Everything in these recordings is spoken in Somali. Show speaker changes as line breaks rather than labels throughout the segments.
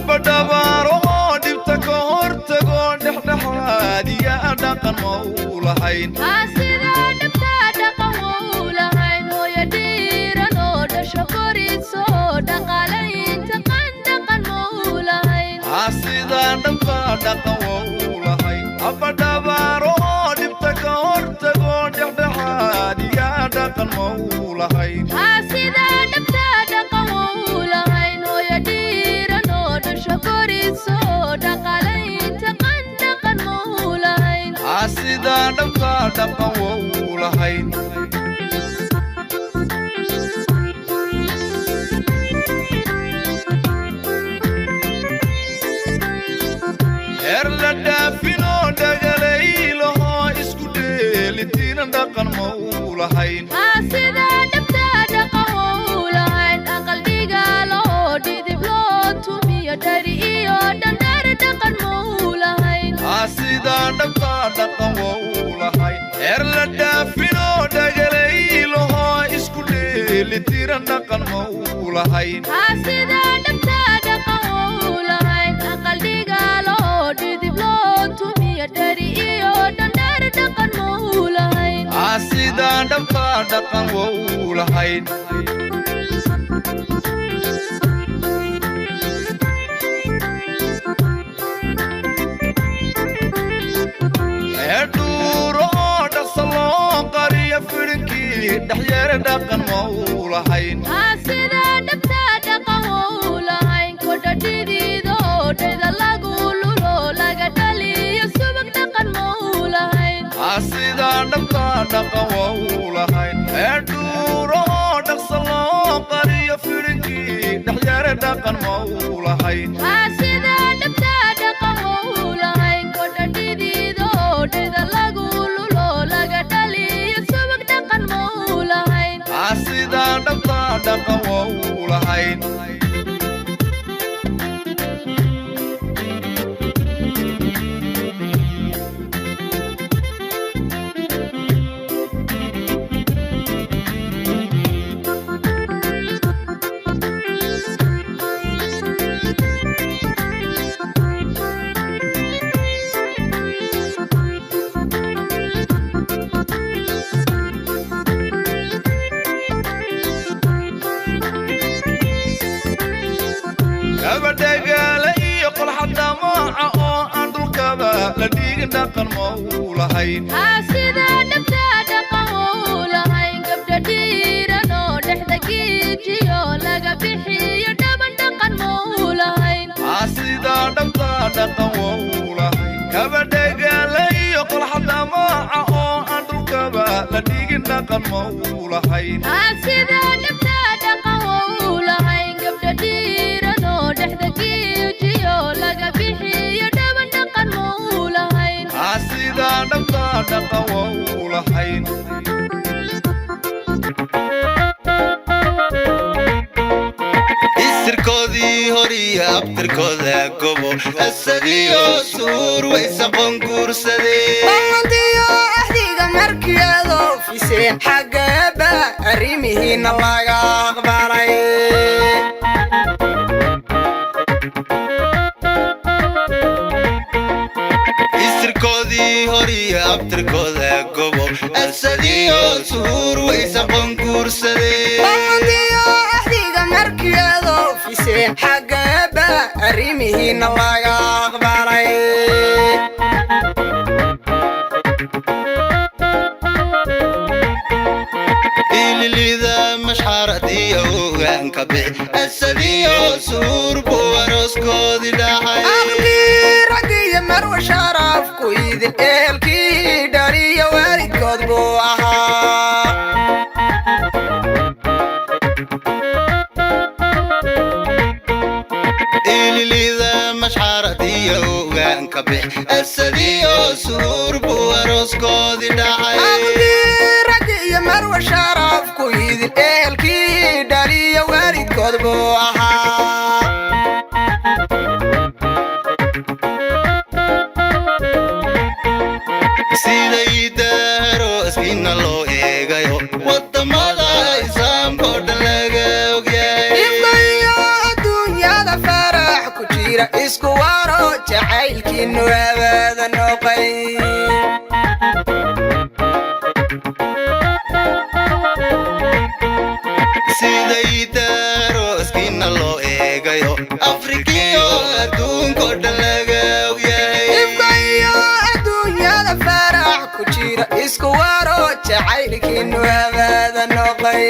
أبدبارو دبتك هرتقو دحدحادي يا دقن مولهين
أسيدا دبتا دقن مولهين ويا ديرانو دشكوريسو دقالين تقن دقن مولهين
أسيدا دبتا دقن مولهين أبدبارو دبتك هرتقو دحدحادي يا دقن مولهين
أسيدا دبتا دقن مولهين ويا ديرانو دشكوريسو دقالين تقن دقن مولهين
أسيدا دبتا دقن مولهين دافينو دغليلو اسكو ديلتين دقن مولهين
أسيدا دبتا دقن مولهين أقل ديغالو ديدبلو تومي داريو دندار دقن مولهين
أسيدا دبتا دقن مولهين دافينو دغليلو اسكو ديلتين دقن مولهين
أسيدا دبتا دقن مولهين أقل ديغالو ديدبلو تومي داريو دندار دقن مولهين
أسيدا دبتا دقن مولهين دحير دقن مولهين
أسيدا دبتا دقن مولهين كودا ديدو ديدا لاغولولو لاغا دالي سوبك دقن مولهين
أسيدا دبتا دقن مولهين دورو دقسلو قرية فرنكي دحير دقن مولهين
أسيدا دبتا دقن مولهين كودا ديدو ديدا لاغولولو لاغا دالي سوبك دقن مولهين
أسيدا دبتا دقن مولهين دقن مولهين
أسيدا دبتا دقن مولهين قبدا ديرانو دحدقي جيو لاغا بيحيو دبن دقن مولهين
أسيدا دبتا دقن مولهين كبدا قالي يقول حدا معه أندو كبا لديق دقن مولهين
أسيدا دبتا دقن مولهين قبدا ديرانو دحدقي جيو لاغا بيحيو دبن دقن مولهين
أسيدا دبتا دقن مولهين
isirkoodii horiya abtirkooda gobo asadiyo suur waysa qonguursadee
bandiyo ahdiga markiyado fiseen xagaba arrimihiina laga aqbalay
isirkoodii horiya abtirkooda gobo asadiyo suur waysa qonguursadee
bandiyo ahdiga markiyado fiseen xagaba arrimihiina laga aqbalay
ililida mashxaradii ogaanka bix asadiyo suur buwaroskoodii dhacay
aqdii ragiyo marwa sharafku idin eelkii dhariyo waalidkood buu ahaa
ililida mashxaradii ogaanka bix asadiyo suur buwaroskoodii dhacay
aqdii ragiyo marwa sharafku idin eelkii dhariyo waalidkood buu ahaa
siday daaro iskiina loo eegayo wadamada islaamkoo dhan laga ogyahay
ifkayo adduunyada farax ku jira jacaylkiinu abaada noqay
siday daarooskiina loo eegayo afrikiyo adduunko dhan laga ogyahay
ifkayo adduunyada farax ku jira isku waro jacaylkiinu abaada noqay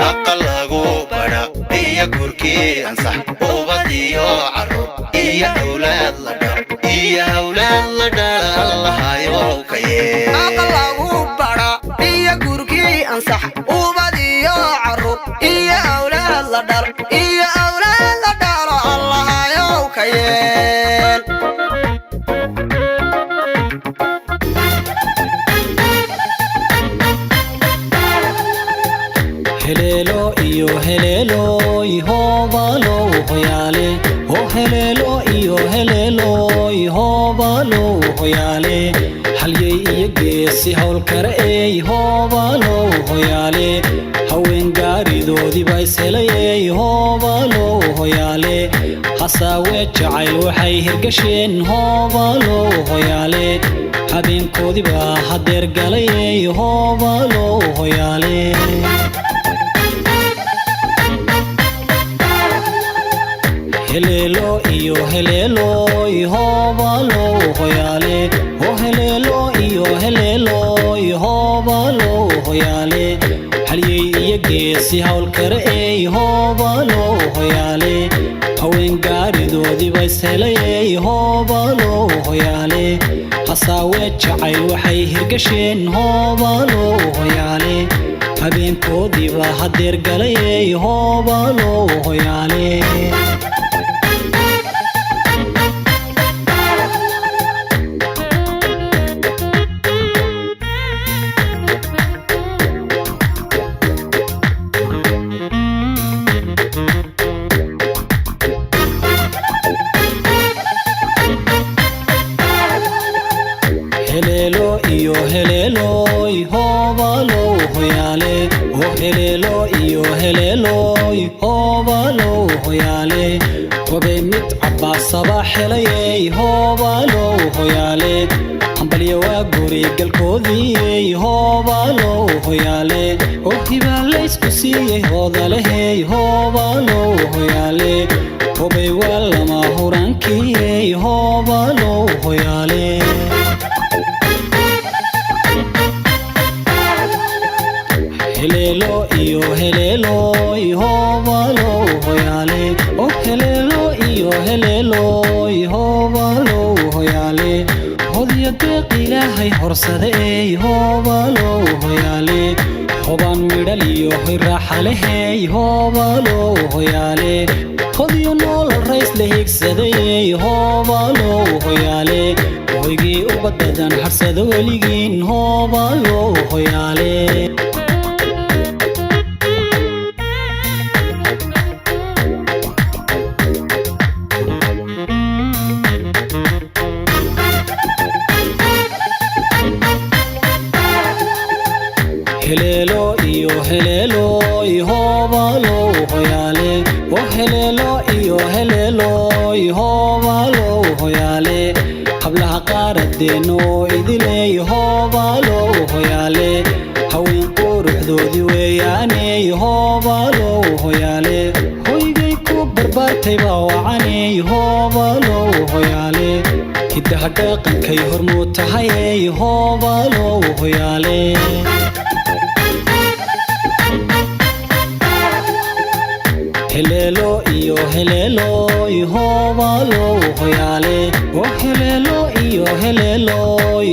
aqalagu bara iyo gurkii ansax ubad iyo carruur iyo awlaad la dhal iyo awlaad la dhala allahayo ka yee
aqalagu bara iyo gurkii ansax ubad iyo carruur iyo awlaad la dhal iyo awlaad la dhalo allahayow ka yeel
helelo iyo helelo ihobalo hoyale o helelo iyo helelo ihobalo hoyale halyey iyo geesi hawl kare ee ihobalo hoyale haween gaaridoodiiba ishelayey ihobalo hoyale hasaawe jacayl waxay hirgasheen ihobalo hoyale habeenkoodiiba hadeer galayey ihobalo hoyale helelo iyo helelo ihobalo hoyale o helelo iyo helelo ihobalo hoyale halyey iyo geesi hawl kare ee ihobalo hoyale haween gaaridoodiiba ishelayey ihobalo hoyale hasaawe jacayl waxay hirgasheen ihobalo hoyale habeenkoodiiba hadeer galayey ihobalo hoyale helelo iyo helelo ihobalo hoyale o helelo iyo helelo ihobalo hoyale wabay mid cabbaasaba helayey ihobalo hoyale hambalya waa guri galkoodii ihobalo hoyale oo hibaalaysku siiyey hoodalehey ihobalo hoyale wabay waa lama huraankii ihobalo hoyale helelo iyo helelo ihobalo hoyale o helelo iyo helelo ihobalo hoyale hodiyo deeq ilaahay horsade ee ihobalo hoyale hobaan midhal iyo hoy raaxalehey ihobalo hoyale hodiyo noolal rays la higsaday ee ihobalo hoyale hoygii ubadadan harsada weligiin ihobalo hoyale helelo iyo helelo ihobalo hoyale o helelo iyo helelo ihobalo hoyale hablaha qaaradeeno idile ihobalo hoyale haween quruxdoodii weeyaane ihobalo hoyale hoygay ku barbaartay baa wacane ihobalo hoyale hiddaha dhaqankay hormuud tahay ihobalo hoyale helelo iyo helelo ihobalo hoyale o helelo iyo helelo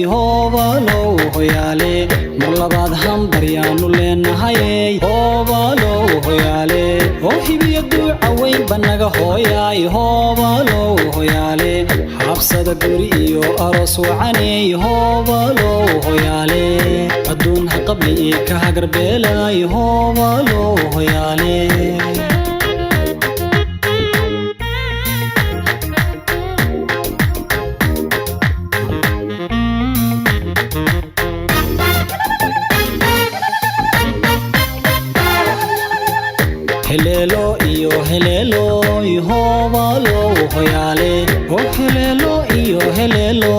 ihobalo hoyale mar labaad hambaryaanu leenahay ihobalo hoyale oo hibiyo duuca weyn banaga hooya ihobalo hoyale habsada guri iyo aroos wacane ihobalo hoyale adduun ha qabli iyo ka hagarbeela ihobalo hoyale heleelo iyo heleelo ihobalo hoyaale oo heleelo iyo heleelo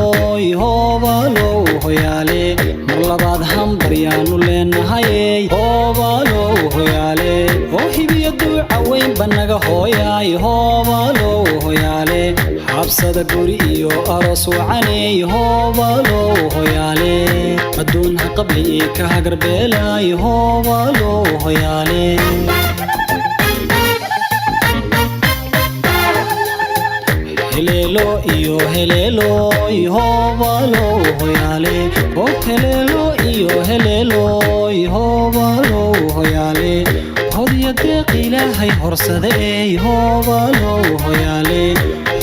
ihobalo hoyaale mar labaad hambaryaanu leenahay hobalo hoyaale oo hibiyo duuca weyn banaga hooyaay hobalo hoyaale xabsada guri iyo aroos wacanay hobalo hoyaale adduun ha qabli ka hagarbeelay hobalo hoyaale heleelo iyo heleelo ihobalo hoyaale oo heleelo iyo heleelo ihobalo hoyaale hodiya deeq ilaahay horsaday hobalo hoyaale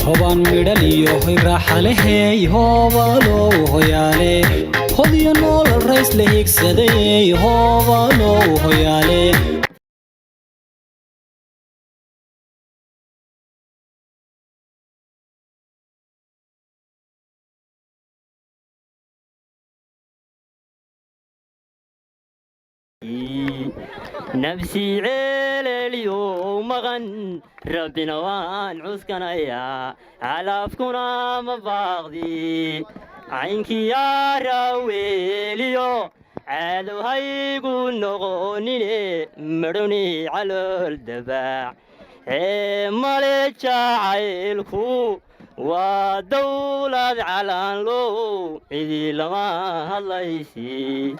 hobaan midhal iyo hoy raaxa lehey hobalo hoyaale hodiya noolal rays la higsaday hobalo hoyaale
نفسي عيلي اليوم مغن ربنا وان عسكنا يا علافكنا مباغدي عينك يا راويليو عالو هيقول نغنيني مروني على الدباع مالك عيلكو ودولة على لو إذي لما الله يسي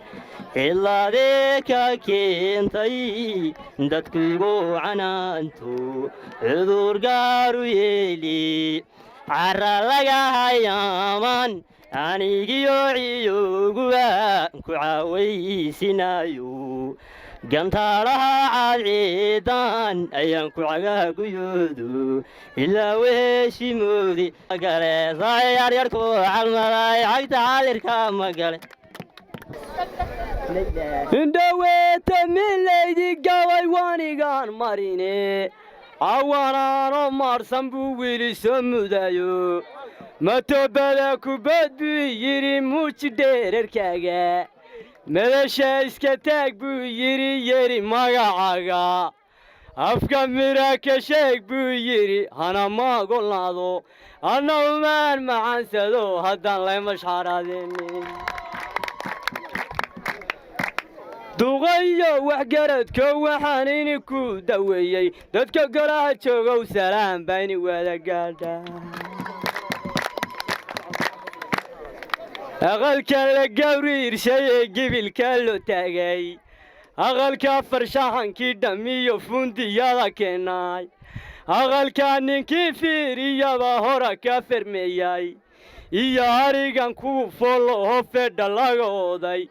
إلا ذيك كنتي دتكو عنانتو عذور قارو يلي عرى لقا هيامان أني قيوعيو قوان كعاوي سينايو قنطارها عالعيدان أيانكو عقا قيودو إلا ويشي مودي قالي صاير يركو عالمراي عقد عالركا مقالي indhaweeta milaydi gabay waanigaan marine awanaano maarsan buu wili soo mudayo matobada kubad buu yidhi muuji dheerarkaaga madasha iska taag buu yidhi yeri magacaaga afka mira ka sheeg buu yidhi hana maagolnaado anna umaan macaansado haddaan laymashxaraadeenin duqayo waxgaradka waxaan ini ku daweeyey dadka golaha joogow salaam bayni wada gaadhaa aqalka la gawriirshay ee gibilka loo taagay aqalka farshaxankii dhammiyo fundiyada keenay aqalka ninkii fiiriyaba hora ka fermeeyay iyo arigan kuwu foollo hofedha laga oday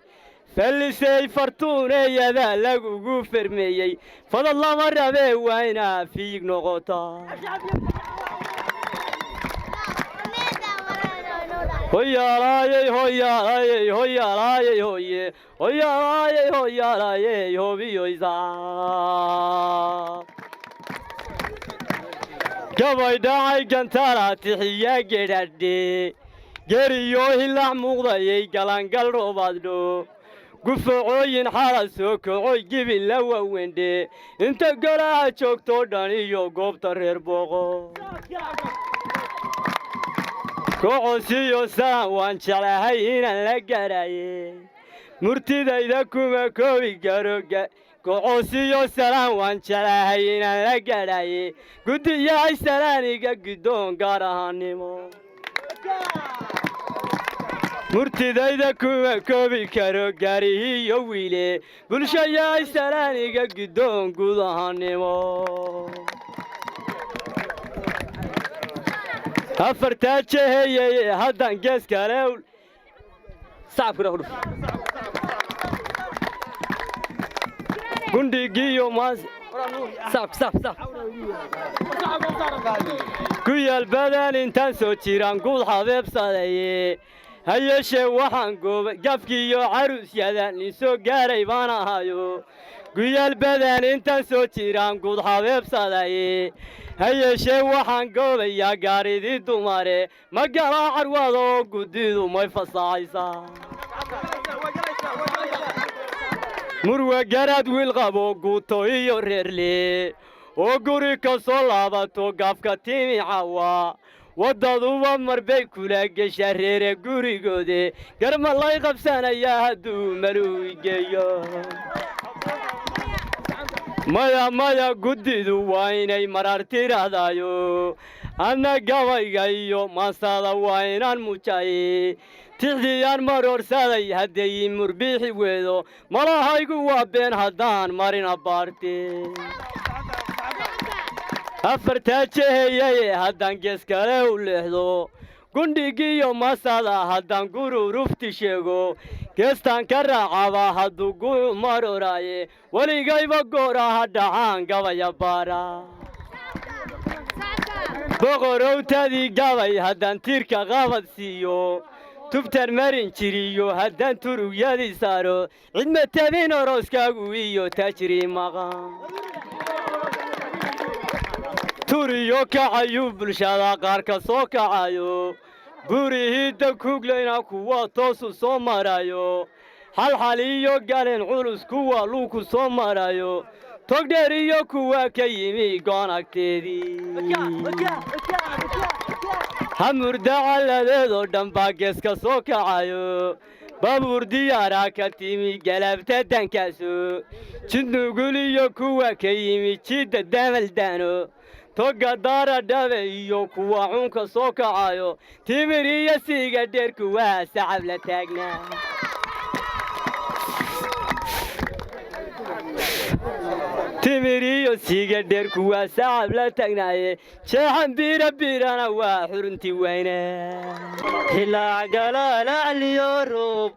فالسي فرتوني يا ذا لقو فرميي فضل الله مرة بي وينا فيك نغطا هيا رايي هيا رايي هيا رايي هيا هيا رايي هيا رايي هوبي يزا كباي داعي كنتارا تحيا جردي جريو هلا مغضي قلنقل روبادو gufacooyin xala soo kacooy gibil la waawendhe inta golaha joogtoo dhan iyo goobta reer booqo kocosiyo saan waan jeclahay inaan la garaye murtidayda kuma koobi garo kocosiyo salaan waan jeclahay inaan la garaye guddiyahay salaaniga guddoon gaar ahaannimo murtidayda kuma koobi karo gaarihiyo wiile bulshayahay salaaniga guddoon guud ahaannimo afartaa jeheyeye haddaan gees kale gundhigiyo maas ku yaal badan intaan soo jiraan guud habeebsadaye hayeeshee waxaan goobay gafkiiyo caruusyadaan nin soo gaaray baan ahayo guyaal badan intaan soo jiraan guud habeebsadaye hayeeshee waxaan goobayaa gaaridii dumare ma galaa carwado guddidu may fasaxaysaa murwa garaad wiil qabo guuto iyo reerle oo guri ka soo laabato gaafka timi cawa wadaduba marbay kula gasha reere gurigoode garma lay qabsanaya hadduu maluigeeyo maya guddidu waa inay marar tirahdaayo anna gabayga iyo maasada waa inaan mujay tixdiyaan maroorsaday hadday murbiixi weedo malahaygu waa been haddaan marina baarte afartaa jeheeyaye haddaan gees kale u leexdo gundhigiiyo masada haddaan gururufti sheego geestaan ka raacaba hadduu gu maroraaye weligayba gooraha dhacaan gabaya baara boqorowtadii gabay haddaan tiirka qabad siiyo tubtan marin jiriyo haddaan turugyadii saaro cidma tabin orooskaagu iyo tajrii maqan turiyo kacayu bulshada qaar ka soo kacayo gurihidda kuglayna kuwa toosu soo marayo halxal iyo galen culus kuwa luuku soo marayo togdheer iyo kuwa ka yimi goonagteedii hamurda calladeedoo dhan baa geeska soo kacayo baabuur diyaaraa ka timi galabta dankaaso jidnugul iyo kuwa ka yimi jidda damaldaano toga daara dhabe iyo kuwa cunka soo kacayo timir iyo siiga dheer kuwa sacab la taagnaa timir iyo siiga dheer kuwa sacab la taagnaaye jeexan biirana waa xuruntii weyne hilaac galaalacliyo roob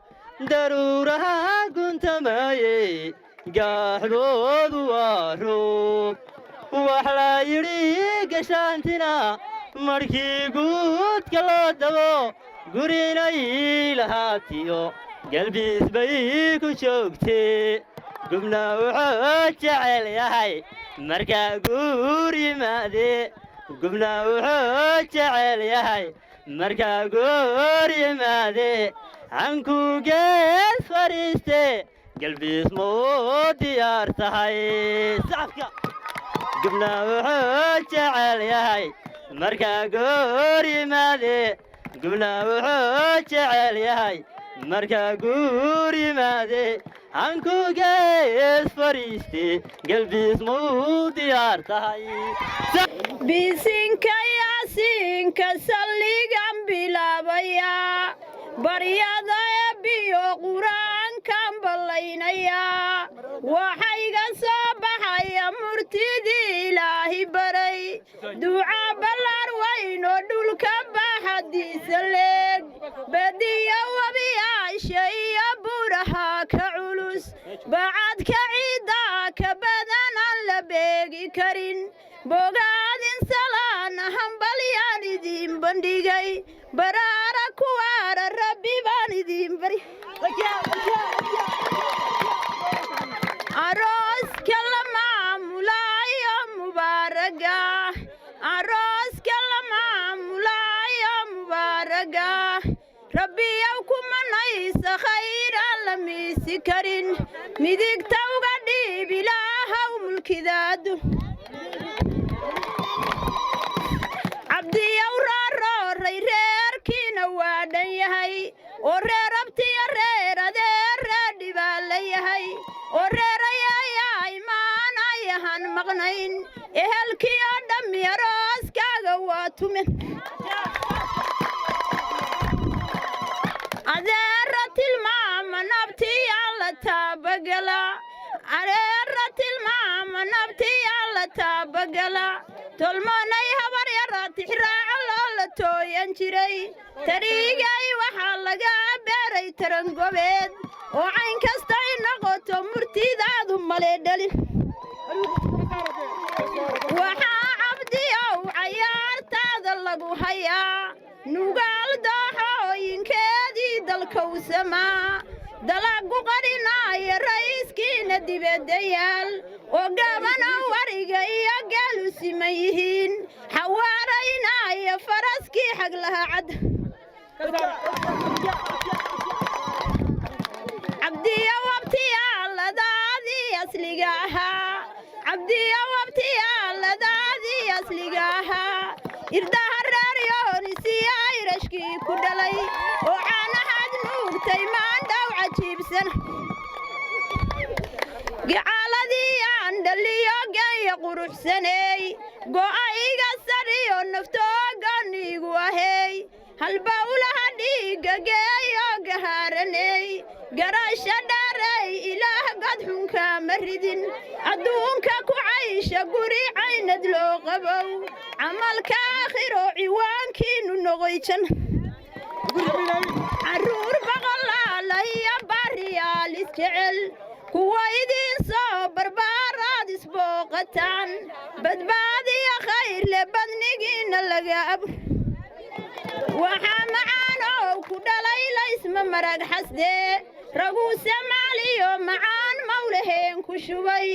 daruuraha guntamaaye gaaxdoodu waa roob wax la yidhi gashaantina markii guudka loo dabo gurinay lahaatiyo galbiis bay ku joogtee gubna wuxuu jecel yahay markaa guur yimaade gubna wuxuu jecel yahay markaa guur yimaade canku gees fadhiiste galbiis muu diyaar tahay sacabka gubna wuxuu jecel yahay markaa guur yimaade gubna wuxuu jecel yahay markaa guur yimaade canku gees fadhiiste galbiis muu diyaar tahay
bisinka yaasiinka salligan bilaabaya baryada eebbiyo qur-aankan ballaynaya waxayga soo baxaya murtidii ilaahi baray duca ballar weynoo dhulka baxadiisa leeg badiyo wabiyaasha iyo buraha ka culus bacadka ciidda ka badan aan la beegi karin bogaadin salaan hambalyaan idiin bandhigay baraara kuwaara rabbi baan idiin bari arooska la maamulaayo mubaaraga arooska la maamulaayo mubaaraga rabbiyow kumanaysa khayr aan la miisi karin midigta uga dhiib ilaahow mulkidaadu cabdiyow roorooray reerkiina waa dhan yahay oo reer abtiyo reer adeeree dhibaa la yahay oo reerayayaa imaanayahan maqnayn ehelkii oo dhammi arooskaaga waa tumen adeera tilmaama nabtiyaa la taabagala adeera tilmaama nabtiyaa la taabagala tolmoonay habar yara tixraaco loola tooyan jiray tariigay waxaa laga beeray tarangobeed oo cayn kasta ay noqoto murtidaadu male dhalin waxaa cabdiyow cayaartaada lagu hayaa nugaal dooxooyinkeedii dalkowsamaa dalagu qarinaaya ra'iiskiina dibaddayaal oo gaabanow wariga iyo geelu siman yihiin xawaaraynaya faraskii xag laha cadda cabdiyo wabtiyaa ladaa asligaha cabdiya wabtiya ladaadi asligaha irdaha raaryoonisiya irashkii ku dhalay oo caanahaad nuugtay maandhaw cajiibsan gacaaladii aan dhaliyo geeya quruxsaneey go'a iga sariyo naftooganiigu ahey halbawlaha dhiigga geeyo gahaaraney garasha dhaarey ilaah godxunka ma ridin adduunka ku caysha guri caynad loo qabow camalka aakhiro ciwaankiinu noqoyjan carruur baqolaala iyo baariyaal isjecel kuwa idiin soo barbaaraad isbooqataan badbaadiya khayr le badnigiinna laga abur waxaa macaanow ku dhalay laysma marag xasdee raguu samaaliyo macaan mawlaheen ku shubay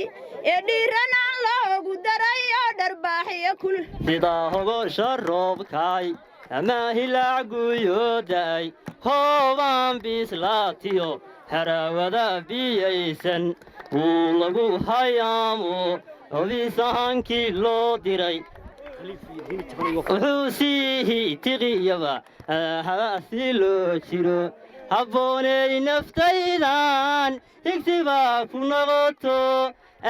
ee dhiiranaan loogu daray oo dharbaaxyo kul
sidaa hogosha roobkaay ama hilaac guyooday hoobaan bislaatiyo harawada biyaysan wuu lagu hayaamo hobisaankii loo diray wuxuu siihi tiqiyaba habaasi loo jiro habbooney naftaydan higtibaa ku noqoto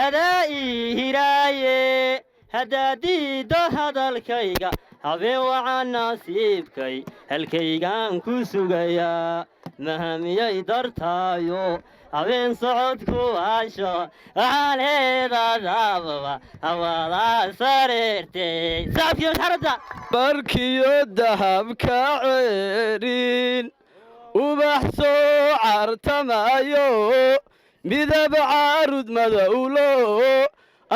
adaa ii hiraaye haddaad diiddo hadalkayga habeen wacan nasiibkay halkaygaan ku sugayaa mahamiyay dartaayo habeen socodku hasho waxaan heedadaababa hawaadaa sareertey saabkiyo xaradda
barkiyo dahabka ceerin ubax soo cartamayo midab caarud madowlo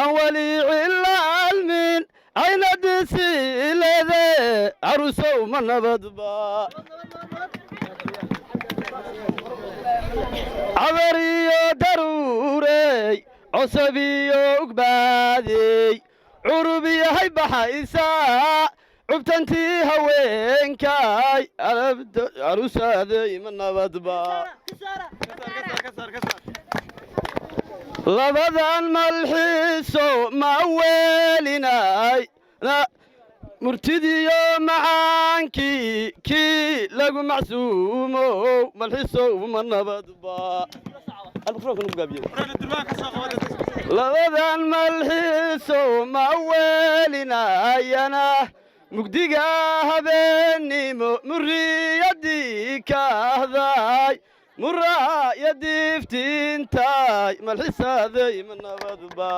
aan weli cilaalmin aynadisiilede carusow ma nabadba cabariyo daruurey cosabiyo ugbaadey curub yahay baxaysaa cubtantii haweenkay carusaadey ma nabadba labadan malxiiso ma weelinay murtidiyo macaankii kii lagu macsuumo malxiisow ma nabadba labadan malxiiso ma weelinayana mugdiga habeennimo muriyadii kaahday muraayadii iftiintay malxisaaday ma nabadba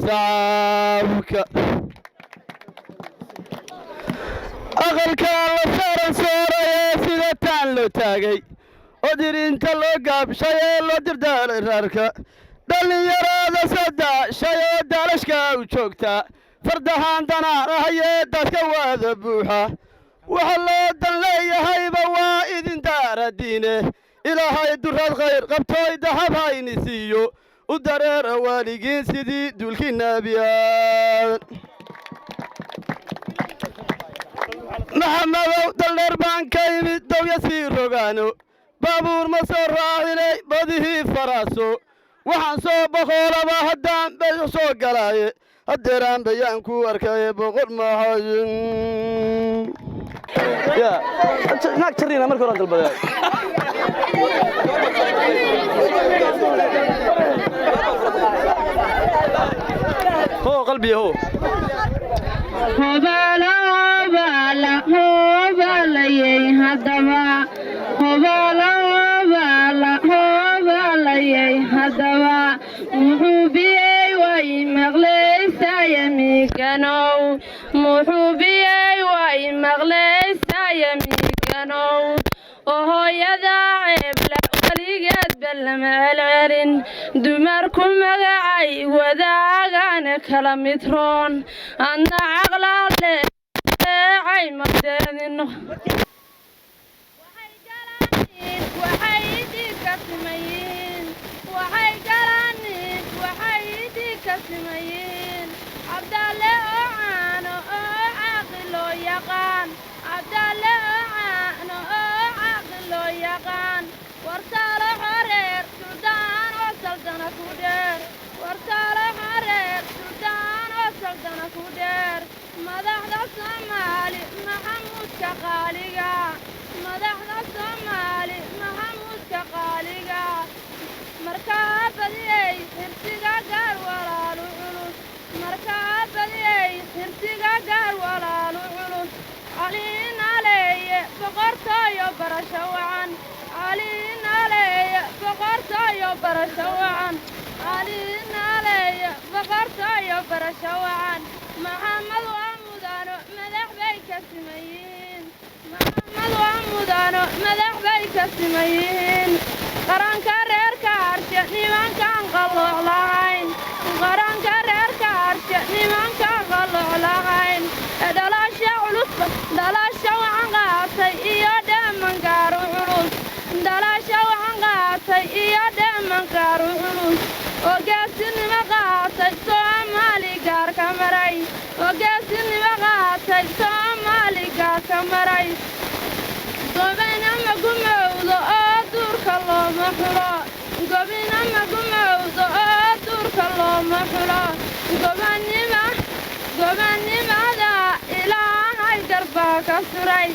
hohiyoysaabka aqalkaa la saaran soorayee sida taan loo taagay oo dirinta loo gaabshay ee loo dirdaalay raarka dhallinyarada sadaashay oo daalashka u joogta fardahaan danaanahayee dadka waada buuxa waxa loo dan leeyahayba waa idin daaradiine ilaahay duraad khayr qabtooy dahab hayni siiyo u dareera waaligiin sidii duulkii naabiyaan maxamadow daldheer baan ka imid dawya sii rogaano baabuur ma soo raacinay badihii faraaso waxaan soo boqoolaba haddaan bay soo galaaye haddeeraan bayaan ku arkaye boqol maahayn naag jarriina marka horan dalbaday ho qalbiya ho
hobalayey haddaba muxuu biyey way maqlaysaya miiganow muxuu biyey way maqlaysaya miiganow oo hooyada ceebla weligeedba lama celcelin dumarku magacay wadaagana kala midroon adna caqlaale eecay magdeedino waxay dhiigka simayiin simayihiin cabdalle oo caano oo caaqil loo yaqaan cabdalle oo caano oo caaqil loo yaqaan wartaalo xoreer suldaan oo saldana ku dheer wartaalo xoreer suldaan oo saldana ku dheer madaxda Soomaali maxamuudka qaaliga madaxda Soomaali maxamuudka qaaliga markaa badiyay xirsiga gaar walaalu culus markaa badiyay xirsiga gaar walaalu culus caliinaleeye boqortooyo barasho wacan caliinaleeye boqortooyo barasho wacan caliinaleeye boqortooyo barasho wacan maxamed waa mudano madax bay ka simayihiin maxamed waa mudano madax bay ka simayihiin qaranka reerka harshe nimankaan qalooc lahayn qaranka reerka harshe nimankaan qalooc lahayn dhalasha culusba dhalasha waxaan qaatay iyo dheeman gaaru culus dhalasha waxaan qaatay iyo dheeman gaaru culus oo geesinimo qaatay Soomaali gaar ka maray oo geesinimo qaatay Soomaali gaar ka maray gobina magumowdo oo duurka looma xulo gobina magumowdo oo duurka looma xulo gobanimada ilaahay garbaa ka suray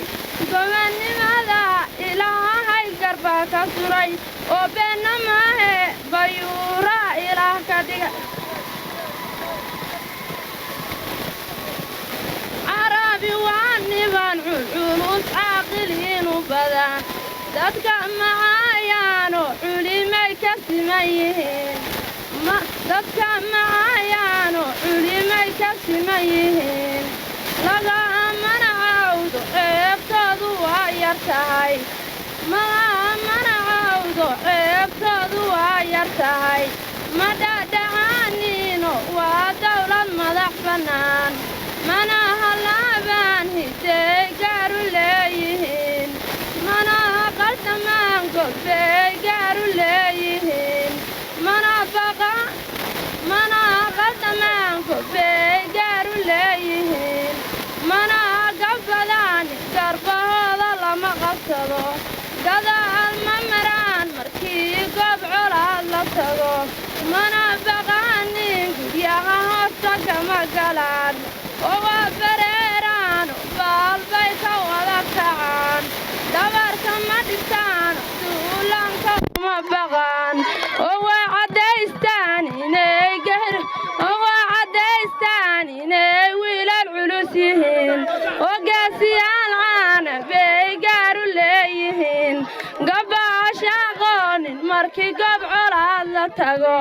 gobanimada ilaahay garbaa ka suray oo beena maahe bayuura ilaah ka dhiga carabi waa niban culculus caaqiliinu badan dadka macayaano culimay ka siman yihiin dadka macayaano culimay ka siman yihiin laga mana cawdo ceebtoodu waa yar tahay mana cawdo ceebtoodu waa yar tahay ma dhadhacaaniino waa dawlad madax bannaan mana halaabaan hisey gaaru leeyihiin mana qaldamaan gobbey gaaru leeyihiin mana qaldamaan gobbey gaaru leeyihiin mana gabbadaan garbahooda lama qabsado gadaal ma maraan markii goob colaad la tago mana baqaanin guryaha hoosta kama galaan oo waa bareeraan baalbay ka wada kacaan dhabarka ma dhigtaan duulaanka uma baqaan oo waa caddaystaan inay wiilal culus yihiin oo gaasiyaal caana bay gaaru leeyihiin gabaasha aqoonin markii goob colaad la tago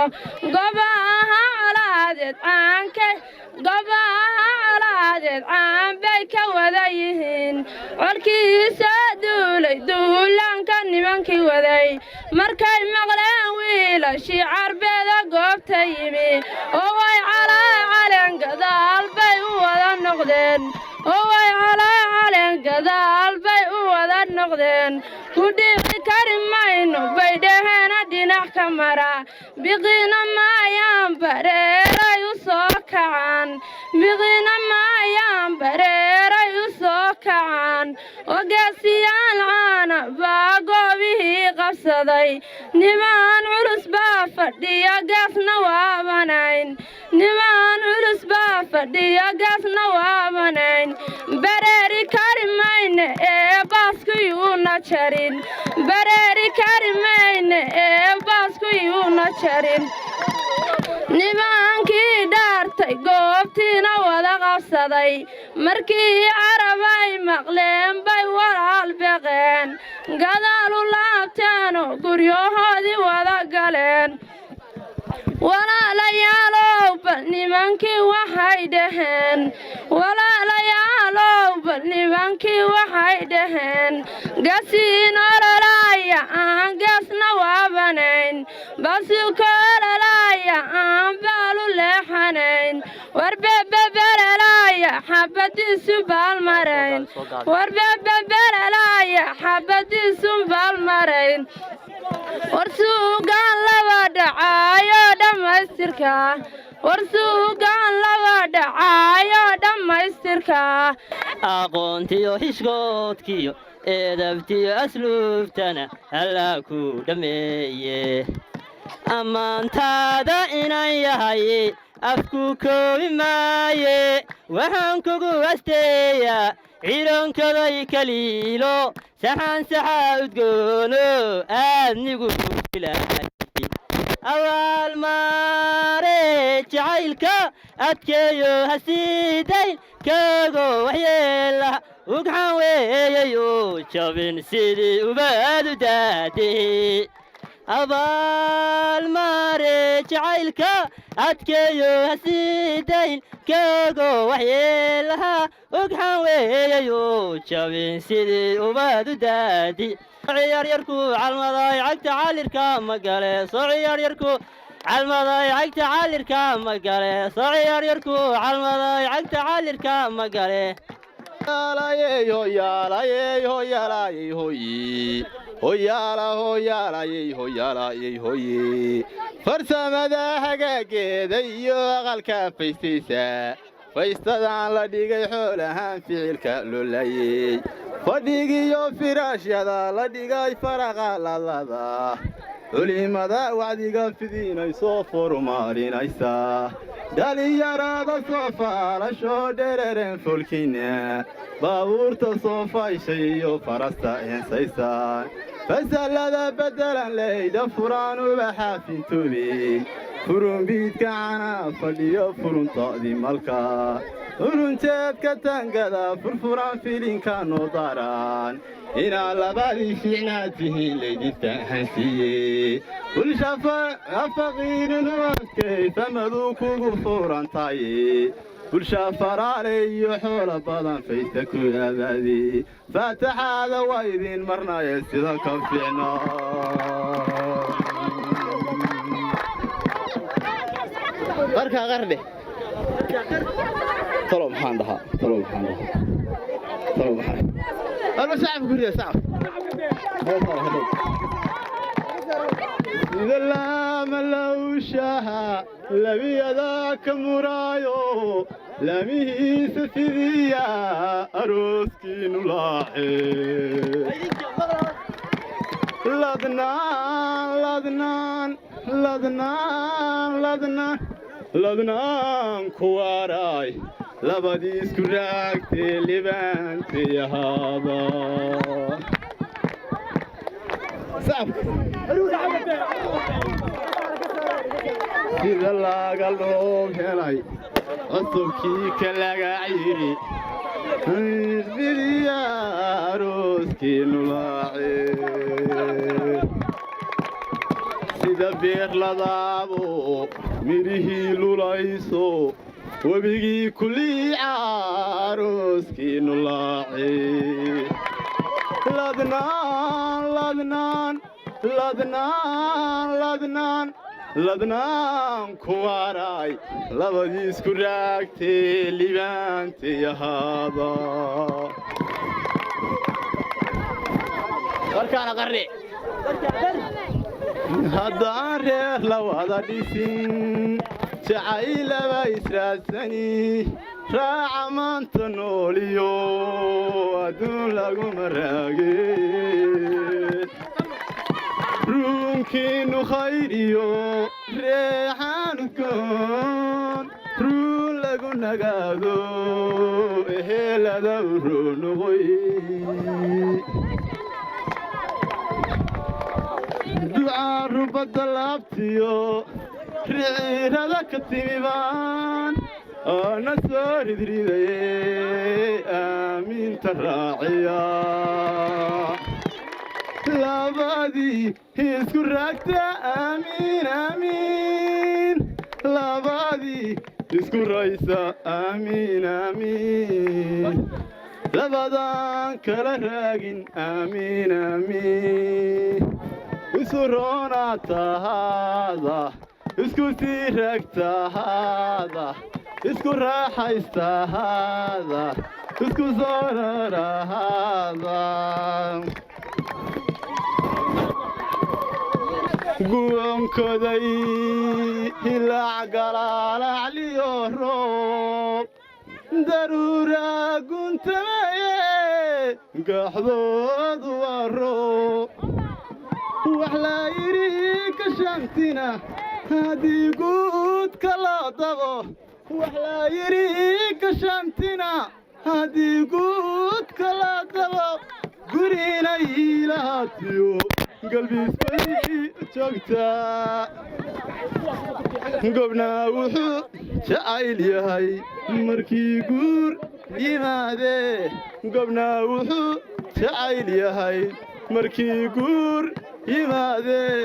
gobaha colaadeed caan bay ka wada yihiin colkiisa duulay duulaanka nimankii waday markay maqleen wiilashii carbeeda goobta yimi oo way calaacaleen gadaal bay u wada noqdeen oo way calaacaleen gadaal bay u wada noqdeen ku dhiiqi kari mayno bay dhaheena dhinac ka mara biqiina maayaan bareeray u soo kacaan biqiina maayaan bareeray u soo kacaan oo geesiyaal caana baa goobihii qabsaday niman culus baa fadhiya gaasna waabanayn niman culus baa fadhiya gaasna waabanayn bareeri kari mayne ee baasku yuuna jarin bareeri kari mayne ee baasku yuuna jarin nimankii dhaartay goobtiina wada qabsaday markii carabay maqleen bay walaal beqeen gadaal u laabteenoo guryahoodii wada galeen walaalayaalow bal nimankii waxay dhaheen walaalayaalow bal nimankii waxay dhaheen gasiin ololaya aan gaasna waabanayn basuka ololaya aan baalu leexanayn warbebeberelaya xabadiisu baalmarayn warbebeberelaya xabadiisu baalmarayn war suugaan laba dhacaayo dhammaystirka warsuugaan laga dhacaayo dhammaystirka
aqoontiyo hishkoodkiyo eedabtiyo asluubtana allaa ku dhammeeye ammaantaada inan yahay afku koobi maaye waxaan kugu asteeyaa ciidankaday kaliilo saxaan saxaa udgoono aadnigu filaay abaalmaare jacaylka adkeeyo hasiidayn kaago waxyeela ugxan weeyayo jabin sidii ubaadu daadee abaalmaare jacaylka adkeeyo hasiidayn kaago waxyeelaha ugxan weeyayo jabin sidii ubaadu daadi ciyaryarku calmaday cagta caalirka magale soo ciyaryarku calmaday cagta caalirka magale soo ciyaryarku calmaday cagta caalirka magale
farsamada hagaageeda iyo aqalka faystaysa faystadaan la dhigay xoolahaan ficilka loolayey fadhigiyo firaashyada la dhigay faraqa lalada culimada wacdiga fidiinaysoo furmaarinaysa dhalinyarada soo faalashoo dhereren folkina baabuurta soo fayshay iyo farasta heensaysaan fasalada beddelan leydha furaan ubaxaafintoobi furunbiidka canaa fadhiyo furuntoodii malka urunteedka tangada furfuran filinka noo daaraan inaa labadii fiicnaad tihiin laydinta hansiiyey bulshafa afaqiirin wadkay famaduu kugu furantaye bulsha faraale iyo xoolo badan faysta ku abaadi faataxaada waa idin marnaye sida ka fiicno qarka qardhe tolo maxaan dhahaa أنا صعب كل صعب إذا لا ملوشها لبي ذاك مرايو لمي سفيديا أروسكي نلاحي لدنان كواراي labadiis ku raagtee libaantay ahaada sida laga loob helay cusubkii ka laga yidhi isbidiya arooskii nulaace sida beer ladaabo midhihii lulayso webigii kulii arooskii nulaace ladnaan kuwaaraay labadiis ku raagtee libaantay ahaada warkaana qarni haddaan reer la wada dhisin jacaylaba israadsani raaca maanta nooliyo adduun laguma raageen ruunkiinnu khayr iyo reexaan udgoon ruun lagu nagaado ehelada uroo noqoy ducaa rubadda laabtiyo riciirada ka timibaan oo na soo ridridaye aamiinta raaciya labadii isku raagta aamiin aamiin labadii isku raysa aamiin aamiin labadaan kala raagin aamiin aamiin isu roonaa tahaada isku sii ragtahaada isku raaxaystahaada isku soo rarahaada guwankoday galaal acliyo roob daruura guntamaye gaxdoodu waa roob wax laa yidhi ka shantina haddii guudka loo dabo wax laa yidhi ka shantina haddii guudka loo dabo gurina ilaatiyo galbiis bay joogtaa gobnaa wuxuu jacayl yahay markii guur yimaadee gobnaa wuxuu jacayl yahay markii guur yimaadee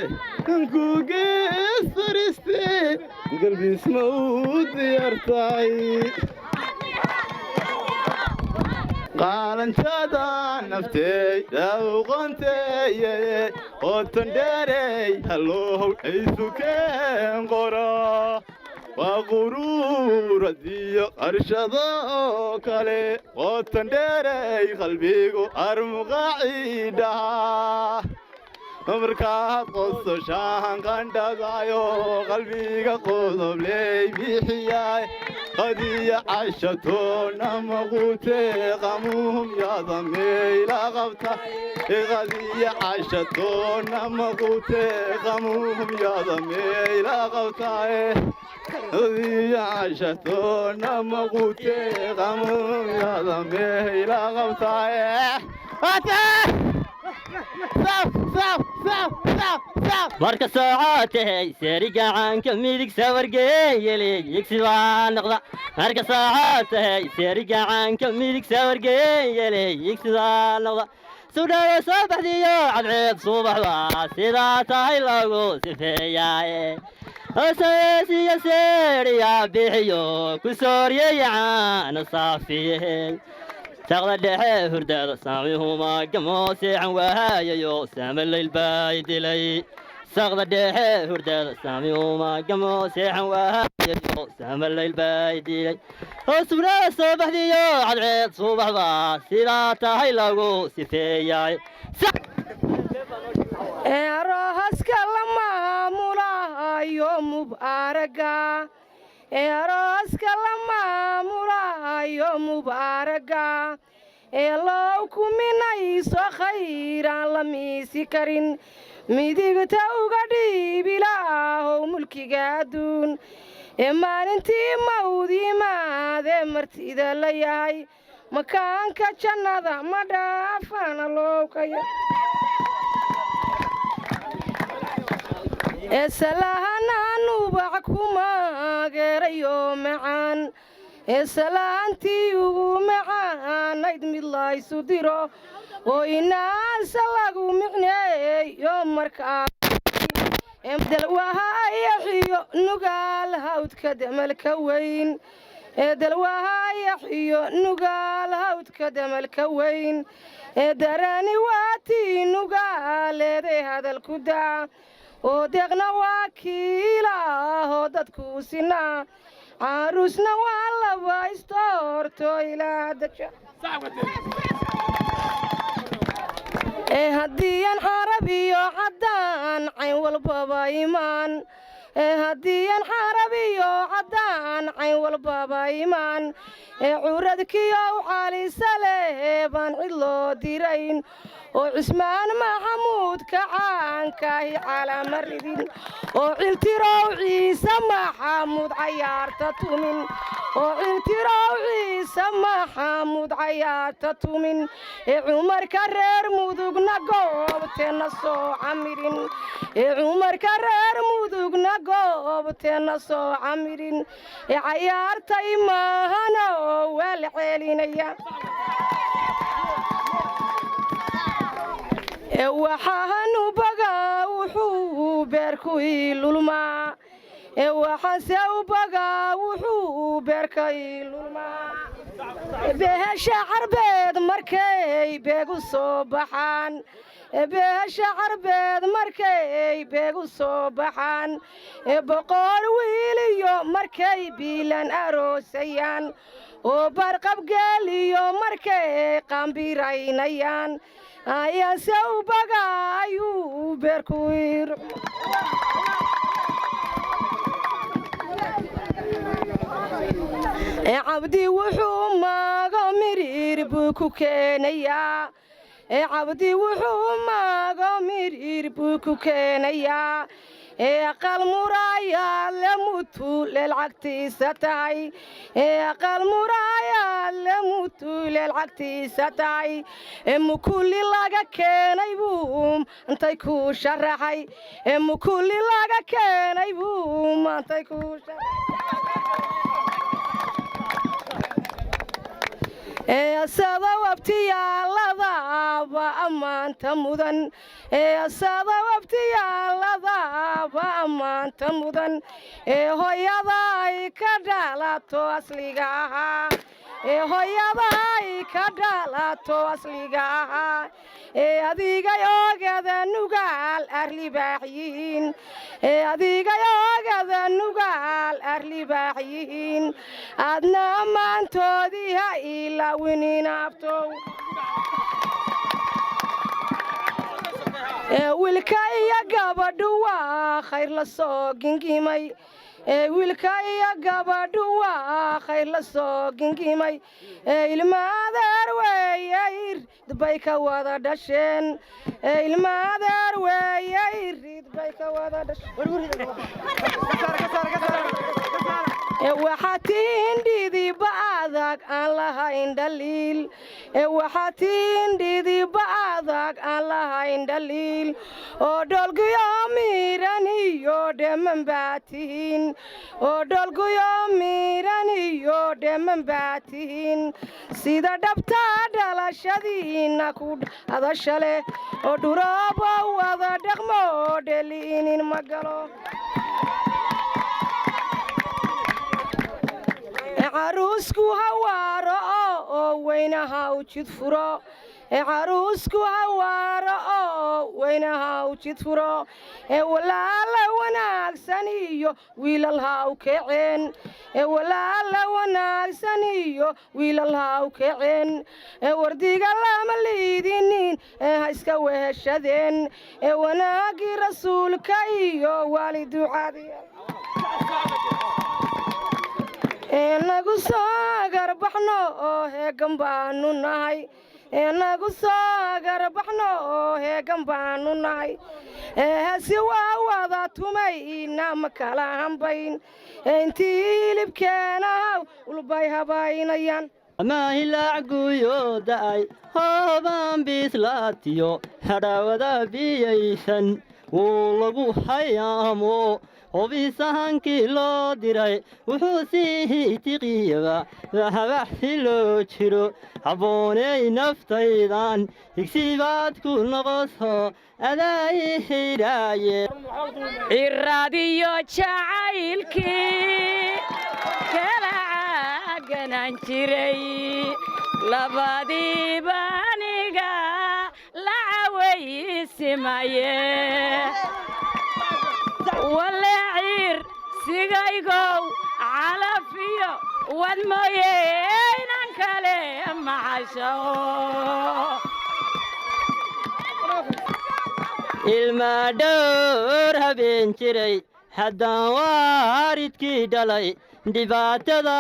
ankuu gees faristee galbiis ma u diyaartay qaalanjada naftey daawqonteeye ootan dheerey hallow aysukeen qora waa quruuradiyo qarshado kale ootan dheerey qalbigu armuqaaciidhaha markaad qososhaan qandhadaayo qalbiga qodobley bixiyaay qadiya cashatoona maquutee qamuhum yaadameyla qabta qadiya cashatoona maquutee qamuhum yaadameyla qabtae qadiya cashatoona maquutee qamuhum yaadameyla qabtae
marka saacaatay seeri gacanka midig sawargeeyele yigsi baa noqda marka saacaatay seeri gacanka midig sawargeeyele yigsi baa noqda sudhawa soo baxdiyo cadceed subax baa sidaa tahay lagu sifeeyaaye hoseesiyo seeriya bixiyo ku sooryeya caana saafiyey taqda dhexe hurdada saamihuma gamo seexan waahayayo saamalayl bay dilay saqda dhexe hurdada saamihuma gamo seexan waahayayo saamalayl bay dilay hoosubnaa soo baxdiyo cadceed subax baa sidaa tahay lagu sifeeyay
aroohaska la maamulayo mubaaraga arooska la maamulayo mubaaraga low kuminayso khayraan la miisi karin midigta uga dhiib ilaahow mulkiga adduun maalintii mawd yimaadee martida la yahay makaanka jannada ma dhaafana lookaya salahanaan ubax kuma geerayo macaan salaantii ugu macaanayd mid laysu diro oo inaasa lagu micneeyo markaa dalwahayaxiyo nugaal hawdka damalka weyn dalwahayaxiyo nugaal hawdka damalka weyn darani waatii nugaaleeday hadalku daa oo deeqna waa kiilaahoo dadku sinaa caruusna waa laba istoorto ilaa daja haddiiyan carab iyo caddaan cayn walbaba imaan haddiiyan carab iyo caddaan cayn walbaba imaan curadkiyow xaalisa leh baan cid loo dirayn oo cismaan maxamuudka caankaahi calama ridin oo ciltirow ciise maxamuud cayaarta tumin oo ciltirow ciise maxamuud cayaarta tumin cumarka reer mudugna goobteenna soo camirin cumarka reer mudugna goobteenna soo camirin cayaartay maahano waa la ceelinaya waxaanu bagaa wuxuu beerku ilulmaa waxaase u bagaa wuxuu beerka ilulmaa behesha carbeed markay beegu soo baxaan behesha carbeed markay beegu soo baxaan boqor wiiliyo markay biilan aroosayaan oo barqabgeeliyo markay qambiraynayaan ayaase u bagaayuu beerku
cabdi wuxuu maago miriir buu ku keenayaa cabdi wuxuu maago miriir buu ku keenayaa aqal muraaya lamutu lelcagtiisa tahay aqal muraaya lamutu lelcagtiisa tahay mukulli laga keenay buu intay ku sharaxay mukulli laga keenay buu maantay ku sadawabtiyaaladaaba ammaanta mudan sadawabtiyaaladaaba ammaanta mudan hooyaday ka dhalato asliga ahaa hooyaday ka dhalato asliga ahaa adigayogada nugaal arlibaaxyihiin adigayogada nugaal arlibaaxyihiin aadna ammaantoodii ha ilaawininaabtow wiilka iyo gabadhu waa khayr la soo gingimay wiilka iyo gabadhu waa khayr la soo gingimay ilma adeer weeye irid bay ka wada dhasheen ilma adeer weeye irid bay ka wada dhasheen waxaa tiindhidiba adag aan lahayn dhaliil waxaa tiindhidiba adag aan lahayn dhaliil oo dholguyo miiran iyo dheman baa tihiin oo dholguyo miiran iyo dheman baa tihiin sida dhabtaa dhalashadiina ku adasha leh oo dhuroobo wada dhaqmo oo dheliinin ma galo caruusku hawaaro oo weynaha u jid furo caruusku hawaaro oo weynaha u jid furo walaala wanaagsan iyo wiilal ha u kaceen walaala wanaagsan iyo wiilal ha u kaceen wardiga lama liidinin ha iska weheshadeen wanaagii rasuulka iyo waaliducaadiya nagu soo garbaxno oo heegan baanu nahay nagu soo garbaxno oo heegan baanu nahay heesi waa wada tumay inama kala hambayn intii hilibkeenahaw ulbay habaynayaan
amaahilaaguyo da'ay hoobaan biislaatiyo hadhaawada biyaysan wuu lagu hayaamo hobisahankii loo diray wuxuu sii tiqiyaba habaxsi loo jiro habbooney naftaydan higsibaad ku noqoso adaa i hidhaaye
iradiyo jacaylkii kala caaganaan jiray labadiiba aniga la cawaysimaye walaacir sigaygow calafiyo wad mooye inan kale macashaho
ilma dhowr habeen jiray haddaan waaridkii dhalay dhibaatada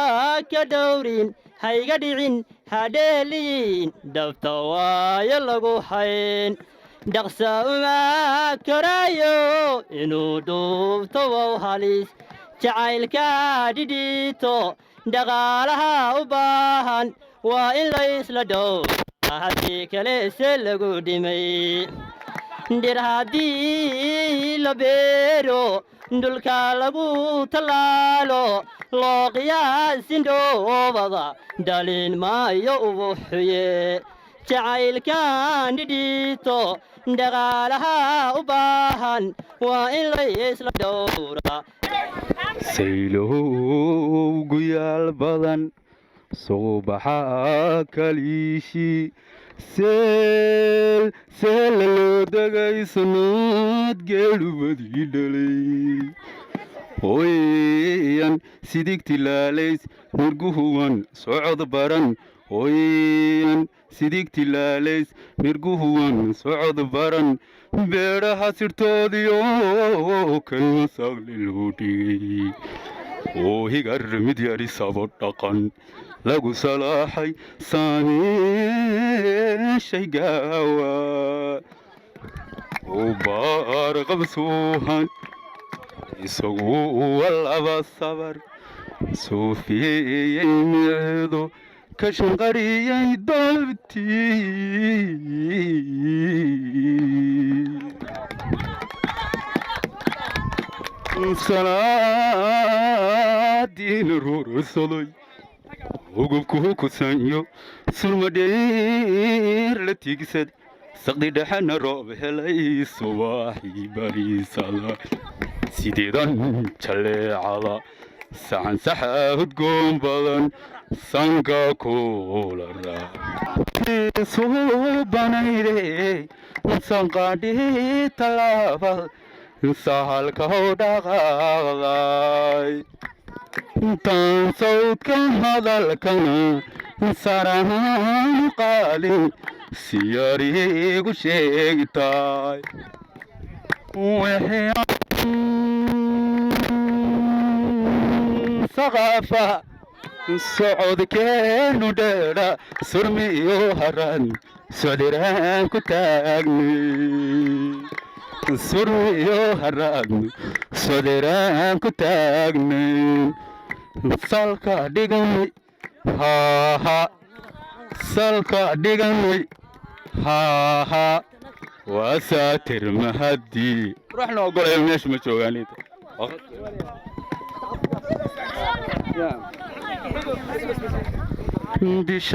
ka dhowrin hayga dhicin hadheeliyin dhabta waayo lagu hayn dhaqsa uma koraayo inuu dhuubto wow halis jacaylka dhidhiito dhaqaalaha u baahan waa in laysla dhowra haddii kale se lagu dhimay dhir haddii la beero dhulka lagu tallaalo loo qiyaasin dhoobada dhalin maayo ubuxuye jacaylkan dhidhiito dhaqaalaha u baahan waa in laysla dhowra
saylow guyaal badan subaxa kaliishii seela loo degay sanad geedhubadii dhalay hooyan sidigti laalays mirguhuwan socod baran hooyan sidigti laalays mirguhuwan socod baran beedhaha sirtoodiyo kalmasaaqli loo dhigay higar mid yari sabo dhaqan lagu salaaxay saameeshay gaawa baar qabsuuhan isagu walaba sabar suufiyey meedo ka shanqariyay dalabtii salaadiin rursaday hugubku kusanyo sulmadheer la tigsad saqdi dhaxana roob helay subaxii bariisada sideedan jaleecada saxan saxa hudgoon badan sanka kula raasuu banayde sanqadhii talaaba sahalka dhaqaaqday intaan sawdka hadalkana sarahaan qaalin siyariigu sheegtay saqafa socodkeenu dheera surmiyo haran sodiraan ku taagnay surmiyo haran sodiraan ku taagnay salka dhiganay haha salka dhiganay haha waa saatir mahadii ruuxna ogolaya meesha ma joogaan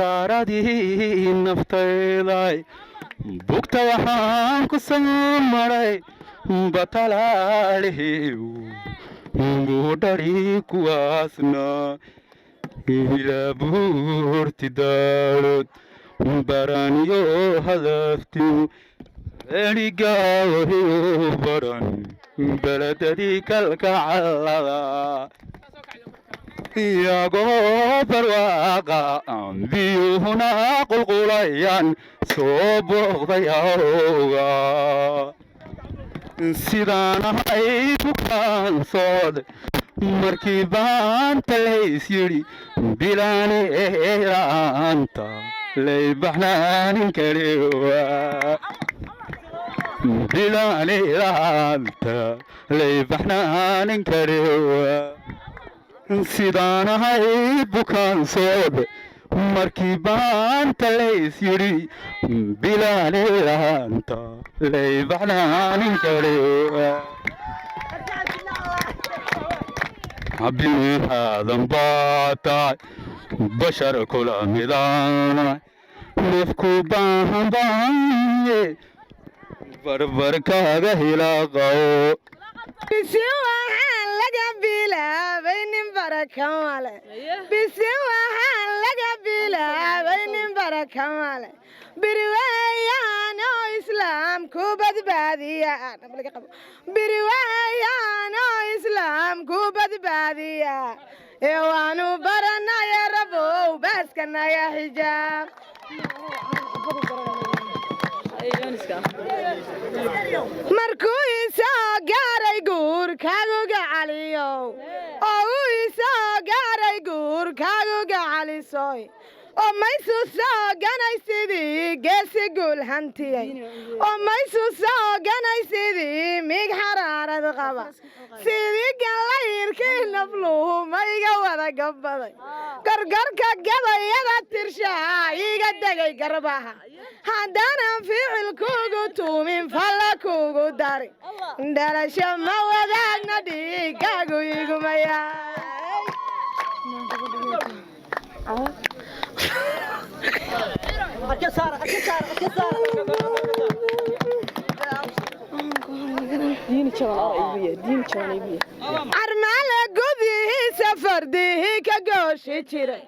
bishaaradii naftayday bugta waxaan ku soo maray batalaalihiw buudhari kuwaasna ilaa buurti daarood baraniyo hadaftiu erigaawahiyo baran beledadii kalkacallada iyagoo barwaaqa biyuhuna qulqulayaan soo booqday awga sidaan ahay bukaansood markii baanta lays yidhi bilaanilaanta lay baxnaanin kariwa bilaanilaanta lay baxnaanin kariwa sidaan ahay bukaansood markii baanta lays yidhi bilaanilaanta lay baxnaanin kariwa bini aadan baa tahay bashar kula midaana nafku baahan baaye barbarkaaga hilaaqao
bisi waxaan laga bilaabay nin baraka male bisi waxaan laga bilaabay nin baraka male biri weeyaan oo islaamku badbaadiya biri weeyaan oo islaamku badbaadiya ee waanu baranaya rabow baaskanaga xijaab markuu isoo gaaray guurkaaguga caliyow oo uu isoo gaaray guurkaaguga calisoy oo maysu soo ganay sidii geesi guul hantiyey oo maysu soo ganay sidii mig xaraarad qaba sidii gallayrkii nafluhu mayga wada gabbaday gargarka gabayada tirshaa iga degay garbaha haddaanan ficil kuugu tuumin falla kuugu dari dhalasho ma wadaagna dhiigaagu igumaya armaale gudihiisa fardihii ka gooshi jiray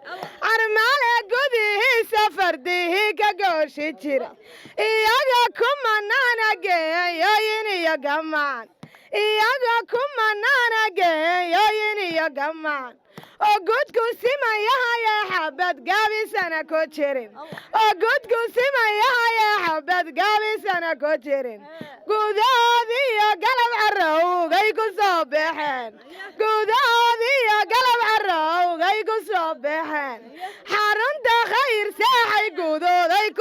armaale gudihiisa fardihii ka gooshi jiray iyagoo kumanaana geeyooyin iyo gamaan iyagoo kumanaana geeyooyin iyo gamaan oo gudku simayahaya xabad gaabisana ku jirin oo gudku simayahaya xabad gaabisana ku jirin gudahoodiiyo galab carowgay ku soo baxeen gudahoodiiyo galab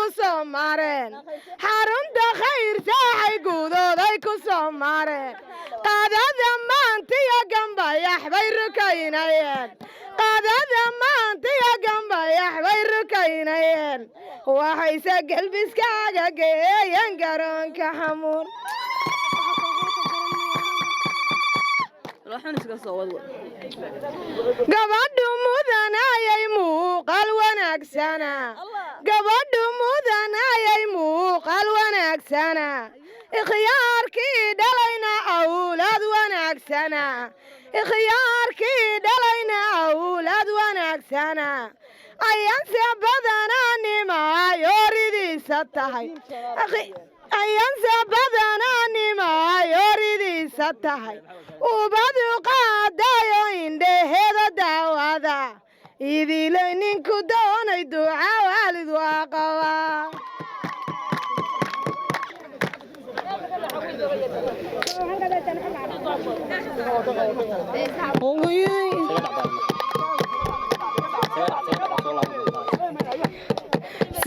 ku soo mareen xarunta khayr saaxay guudooday ku soo mareen qaadada maantiyo gambayax bay rukaynayeen qaadada maantiyo gambayax bay rukaynayeen waxayse gelbiskaaga geeyeen garoonka xamuur gabadhu mudanayay muuqaal wanaagsana gabadhu mudanayay muuqaal wanaagsana ikhyaarkii dhalayna awlaad wanaagsana ikhyaarkii dhalayna awlaad wanaagsana ayanse badanaa nimaayooridiisa tahay ayanse badanaa nimaayooridiisa tahay ubadu qaadayo indheheeda daawada idilay ninku doonay duca waalid waa qabaa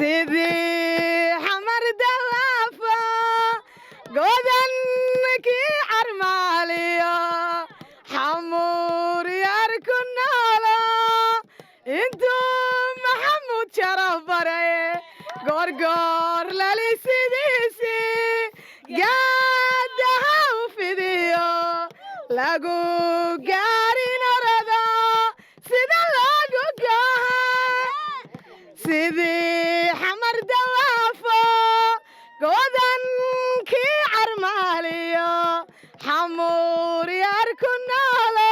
sidii xamar dawaafo godankii carmaaliyo xamuur yar ku noolo intuu maxamud sharaf bare goorgoor lali sidiisii gaadaha u fidiyo lagu gaarin orado sida lagu goha sidii xamar dawaafo godankii carmaaliyo xamuur yar ku noolo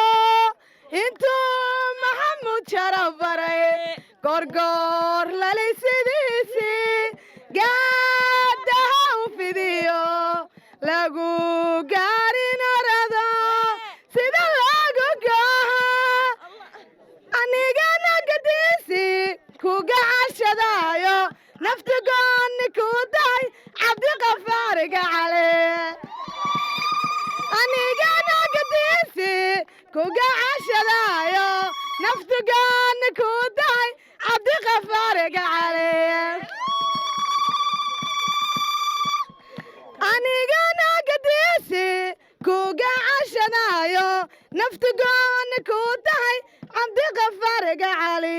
intuu maxamud sharaf baray goorgoor lali sidiisii gaadaha u fidiyo lagu gaarin orado sida lagu goha anigana gadiisi kuga cashadaayo naftu goonni ku dahay cabdiqafaar gacale anigana gadiisi kuga cashadaayo naftu goonni ku dahay cabdiqafaar gacale anigana gadiisi kuga cashadaayo naftu goonni ku dahay cabdiqafaar gacale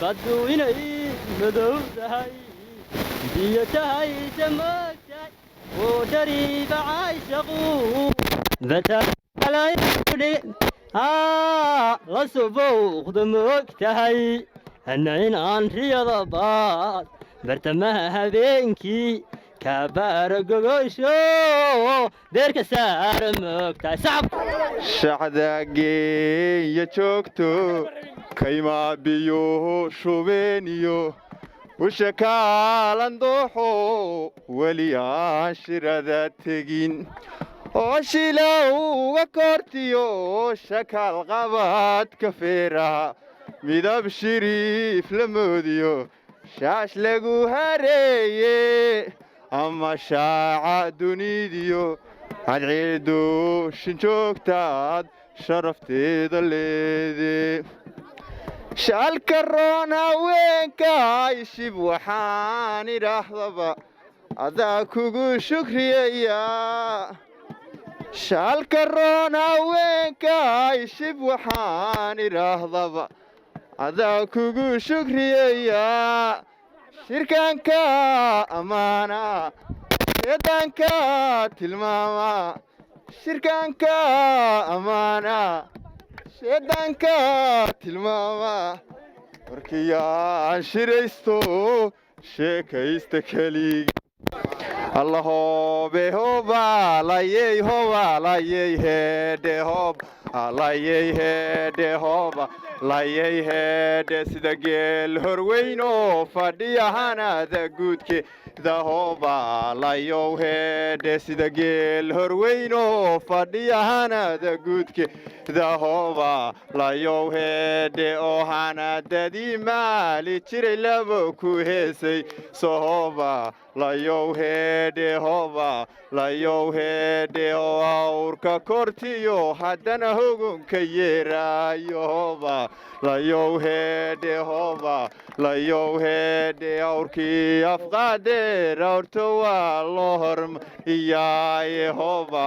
baddu inay madow tahay biyo tahay samaagtahay oo dhariiba caashaqu bataalayudhi la subowqda moog tahay hanna inaan riyada baad bartamaha habeenkii kaabaara gogosho beerka saara moog tahay
shacdageeya joogto kaymaa biyuhu shubeeniyo usha kaalan dooxo weli aan shirada tegin oo shilowga koortiyo shakaal qabaad ka feeraha midab shiriif la moodiyo shaash lagu hareeye ama shaaca dunidiyo cadceedu shinjoogtaad sharafteeda leede shaalka roon haweenkaay shib waxaan idhaahdaba adaa kugu shukriyayaa shaalka roon haweenkaay shib waxaan idhaahdaba adaa kugu shukriyayaa shirkaanka ammaana sheedaanka tilmaama shirkaanka ammaana sheedaanka tilmaama warkiyaan shiraysto sheekaysta keligi alla hoobe hoba layey hoba layey heedhe hob layey heedhe hoba layey heedhe sida geel horweyno fadhiyahanada guudke dahoba layow heedhe sida geel horweyno fadhiyahanada guudke dahoba layow heedhe oo hanadadii maali jiray labo ku heesay sohoba layow heedhe hoba layow heedhe oo awrka kortiyo haddana hogun ka yeeraayo hoba layow heedhe hoba layow heedhe awrkii afqaadheer awrta waa loo hormariyaaye hoba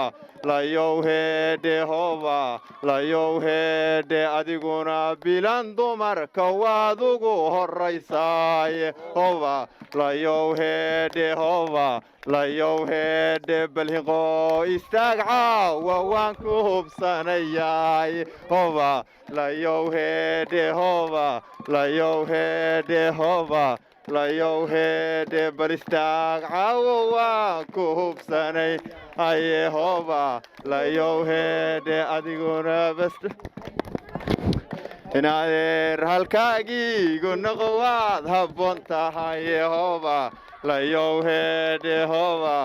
layow heedhe hoba layow heedhe adiguna bilan dumarka waad ugu horraysaaye hoba layow heedhe hoba layow heedhe balhiqo istaag caawa waan ku hubsanayaaye hoba layow heedhe hoba layow heedhe hoba layow heedhe bal istaag caawa waan ku hubsanay aye hoba layow heedhe adiguna bas inadeer halkaagiigu noqo waad habboon tahaye hoba layow heedhe hoba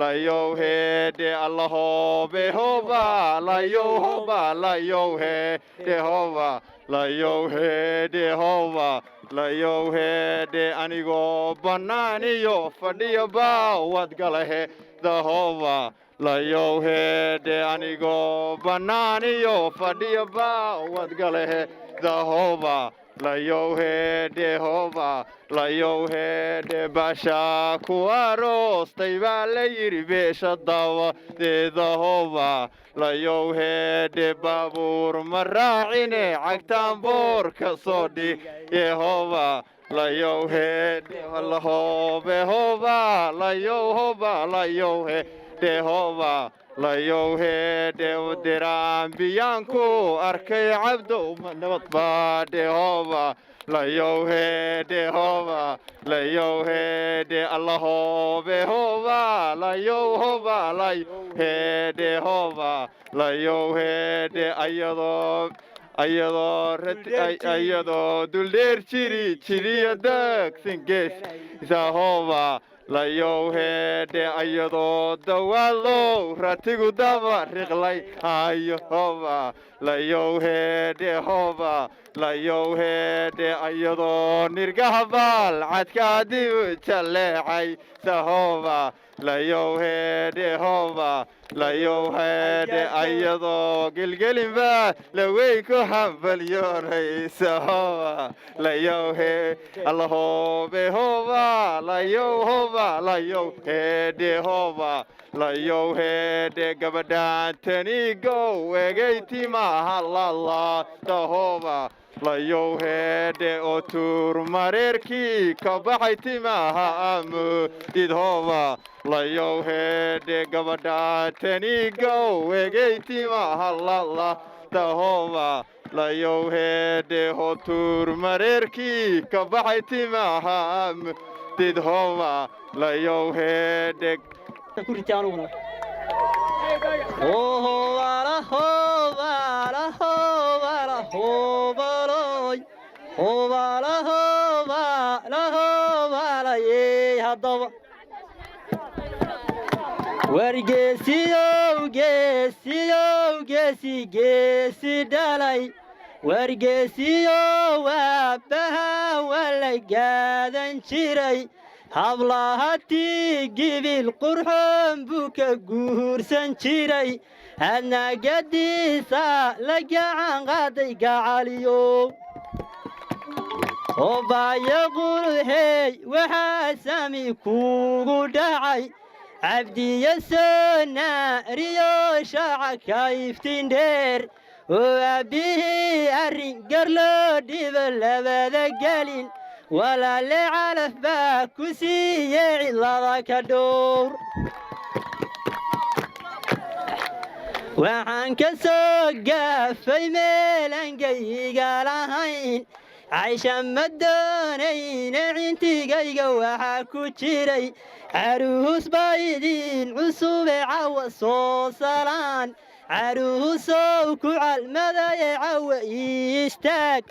layow heedhe allahobe hoba layow hoba layow heedhe hoba layow heedhe hoba layow heedhe anigoo bannaan iyo fadhiyo baawad galaheeda hoba layow heedhe anigoo bannaan iyo fadhiyo baawad galaheeda hoba layow heedhe hoba layow heedhe baashaa ku aroostay baa la yidhi beesha dawadeeda hoba layow heedhe baabuur ma raacine cagtaan boor ka soo dhiye hoba layow heedhe allahobe hoba layow hoba layow heedhe hoba layow heedhe diraan biyaanku arkay cabdow ma nabad baadhe hoba layow heedhe hoba layow heedhe allahobe hoba layow hoba layow heedhe hoba layow heedhe ayadoo duldheer jiriyo dagsin geesa hoba layow heedhe ayadoo dawaalow ratigu daba riqlay ayo hoba layow heedhe hoba layow heedhe ayadoo nirgaha baal cadkaadibu jaleecaysa hoba layow heedhe hoba layow heedhe ayadoo gelgelinba laweyn ku hambalyoonaysa hoba layow heedhe allahobe hoba layow hoba layow heedhe hoba layow heedhe gabadhaan tanigow egay timaha lalaada hoba layow heedhe oo tuur mareerkii ka baxay timaha amudid hoba layow heedhe gabadhaan tanigow egay timaha lalaada hoba layow heedhe oo tuur mareerkii ka baxay timaha amudid hoba layow heedhe
wargeesiyow geesi dhalay wargeesiyow aabbaha waa la gaadan jiray hablahatii gibil qurxoon buu ka guursan jiray hadnaagadiisa la gacan qaaday gacaliyow obaaya qulhey waxaa sami kuugu dhacay cabdiya soonaariyo shaaca kayftin dheer oo aabbihii arrin gar loo dhibo labada gelin walaale calaf baa ku siiyey cidlada ka dhowr waxaan ka soo gaafay meelangayga lahayn caysha ma doonayne cintigayga waxaa ku jiray caruus baa idiin cusube cawa soo salaan caruusow ku calmadaye cawa iistaag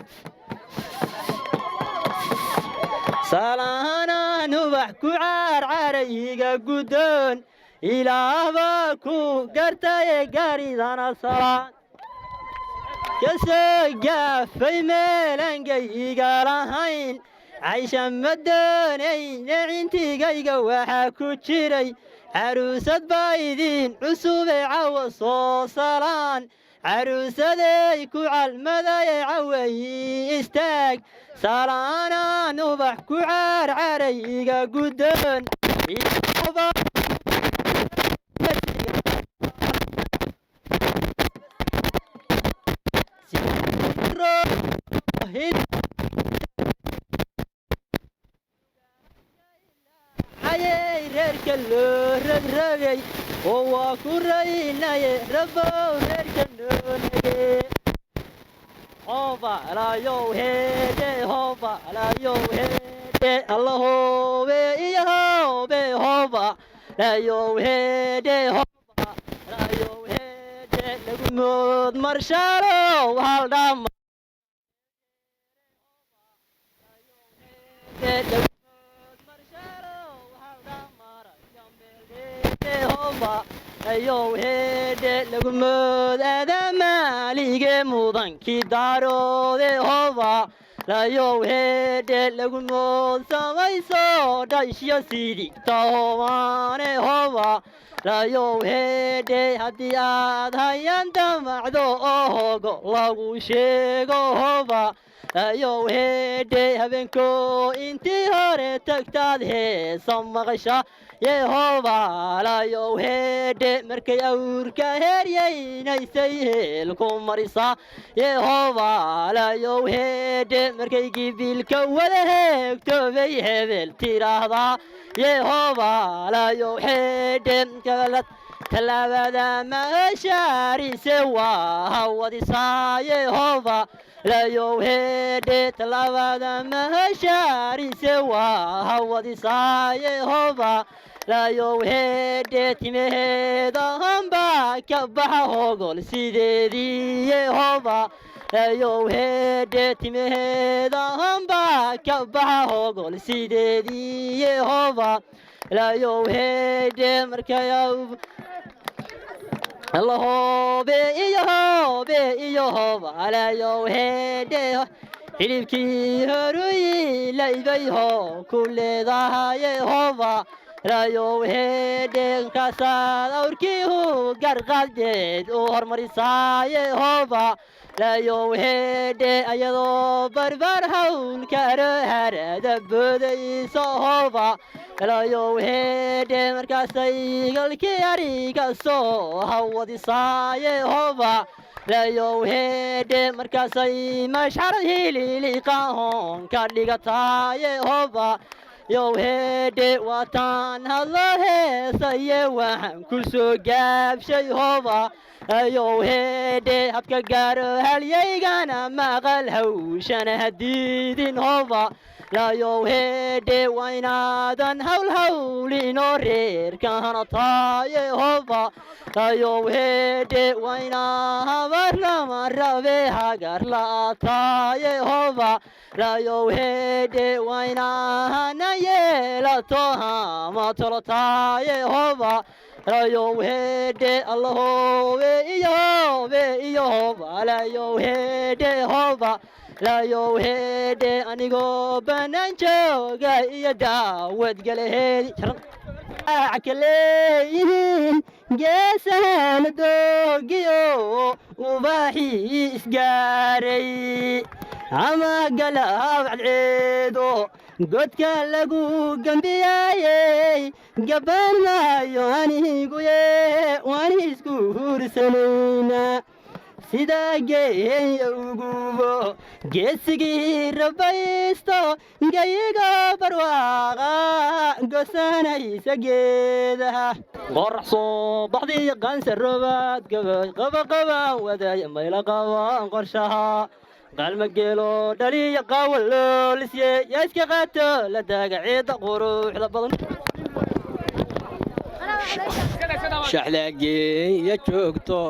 salaanaan ubax ku caarcarayga guddoon ilaahbaa ku gartaye garidana salaan ka soo gaafay meelangayga lahayn caysha ma doonayne cintigayga waxaa ku jiray عروسة بايدين عسوب عوصو صلان عروسة كوع المدى عوي استاق صلانا نوبح كوعار عريقا قدن ayay reerka loo ragragay oo waa ku raynaye rabow reerka noo nage hoba alayow heede hoba alayow heede allahobe iyo hobe hoba alayow heede hoba alayow heede lagumood marshaalow haldhama ayow heede lagumood aadamaalige mudankii daaroode hoba layow heede lagumood samayso dhashyo sidigta hobaane hoba layow heede haddii aad hayan damacdo oo hogo lagu sheego hoba layow heede habeenko intii hore tagtaad heesa maqasha yehoba layow heede markay awrka heryaynaysay heelku marisa yehoba layow heede markay gibilka wada heegto bay hebel tiraahdaa yehoba layow heede tallaabada mahashaarise waa hawadisaa yehoba layow heede tallaabada mahashaarise waa hawadisaa yehoba layow heede timaheeda hamba ka baxa hogol sideedii yehoba layow heede timaheeda hamba ka baxa hogol sideedii yehoba layow heede markay allahobe iyo hoba layow heede hilibkii horuyi laybayho ku leedahay yehoba layow heede kaasaad awrkii hu garqadeed u hormarisaa yehoba layow heede ayadoo barbar hawlkaro harada boodayso hoba layow heede markaasay galkii ariga soo hawadisaa yehoba layow heede markaasay mashxarad hililiqahoon ka dhigataa yehoba yow heede waataan hadlo heesaye waxaan ku soo gaabshay hoba yow heede habka gaaro halyaygana maqal hawshana hadiidin hoba layow heede waa inaadan hawlhawlinoo reerka hanataa yehoba layow heede waa inaa habarlama rabe hagar la'ataa yehoba layow heede waa inaa hana yeelato hama tolotaa yehoba layow heede allahobe iyo hoba layow heede hoba layow heede anigoo bannaan jooga iyo daawad galaheedi kaleeyihiin geesahana doogiyo ubaaxii isgaaray ama galaab cadceedo godka lagu gambiyaayey gaban maayo aniguye waan isku hursanayna sida geeya ugubo geesigii rabaysto gayiga barwaaqa gosanaysa geedaha qorax soo baxdiy qansaroobaad gabay qabaqabaan wadaaya mayla qabaan qorshaha qalma geelo dhaliya qawaloo lisye yaa iska qaato la daaga ciidda quruxda badan shaxlaageeya joogto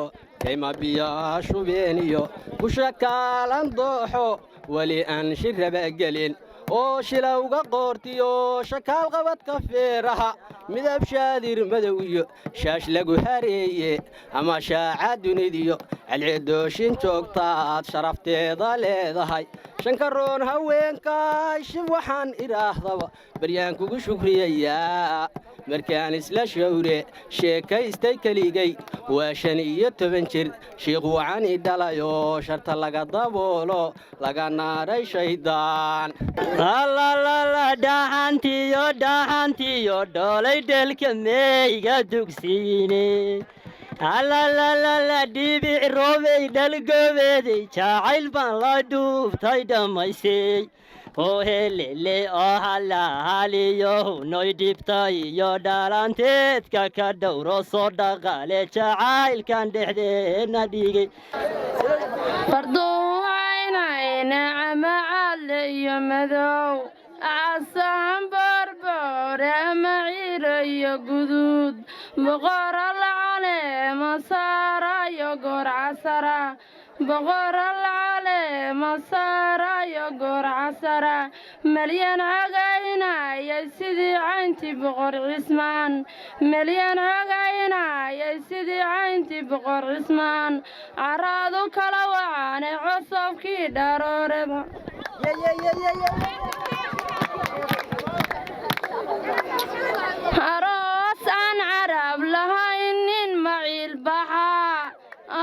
kayma biyaa shubeen iyo busha kaalan dooxo weli aan shirraba gelin oo shilowga qoortiyo shakaal qabadka feeraha midab shaadir madow iyo shaash lagu hareeye ama shaaca dunidiyo calceedooshin joogtaad sharafteeda leedahay shankaroon haweenkaa shib waxaan idhaahdaba baryaan kugu shukriyayaa markaan isla shawre sheekaystay keligay waa 15 jir sheekh wacani dhalayo sharta laga daboolo laga naaray shaydaan la dhaxantiyo dholay dhalka meeyga dugsiine la dhibic roobay dhalgobeeday jacayl baan la dhuubtay dhammaysay oo helele oo halaaliyo noy dhibtay iyo dhalanteedka ka dhowro soo dhaqaale jacaylkan dhexdeena dhigay
farduucaynayna camacadle iyo madow casaan boorboore maciiro iyo guduud boqora lacale masaarayo goor casara boqora lacale masaarayo goor casara malyan cagaynayay sidii cayntii boqor cismaan malyan cagaynayay sidii cayntii boqor cismaan caraadu kala wacaane cosobkii dharoorada aroos aan carab lahaynin maciil baxaa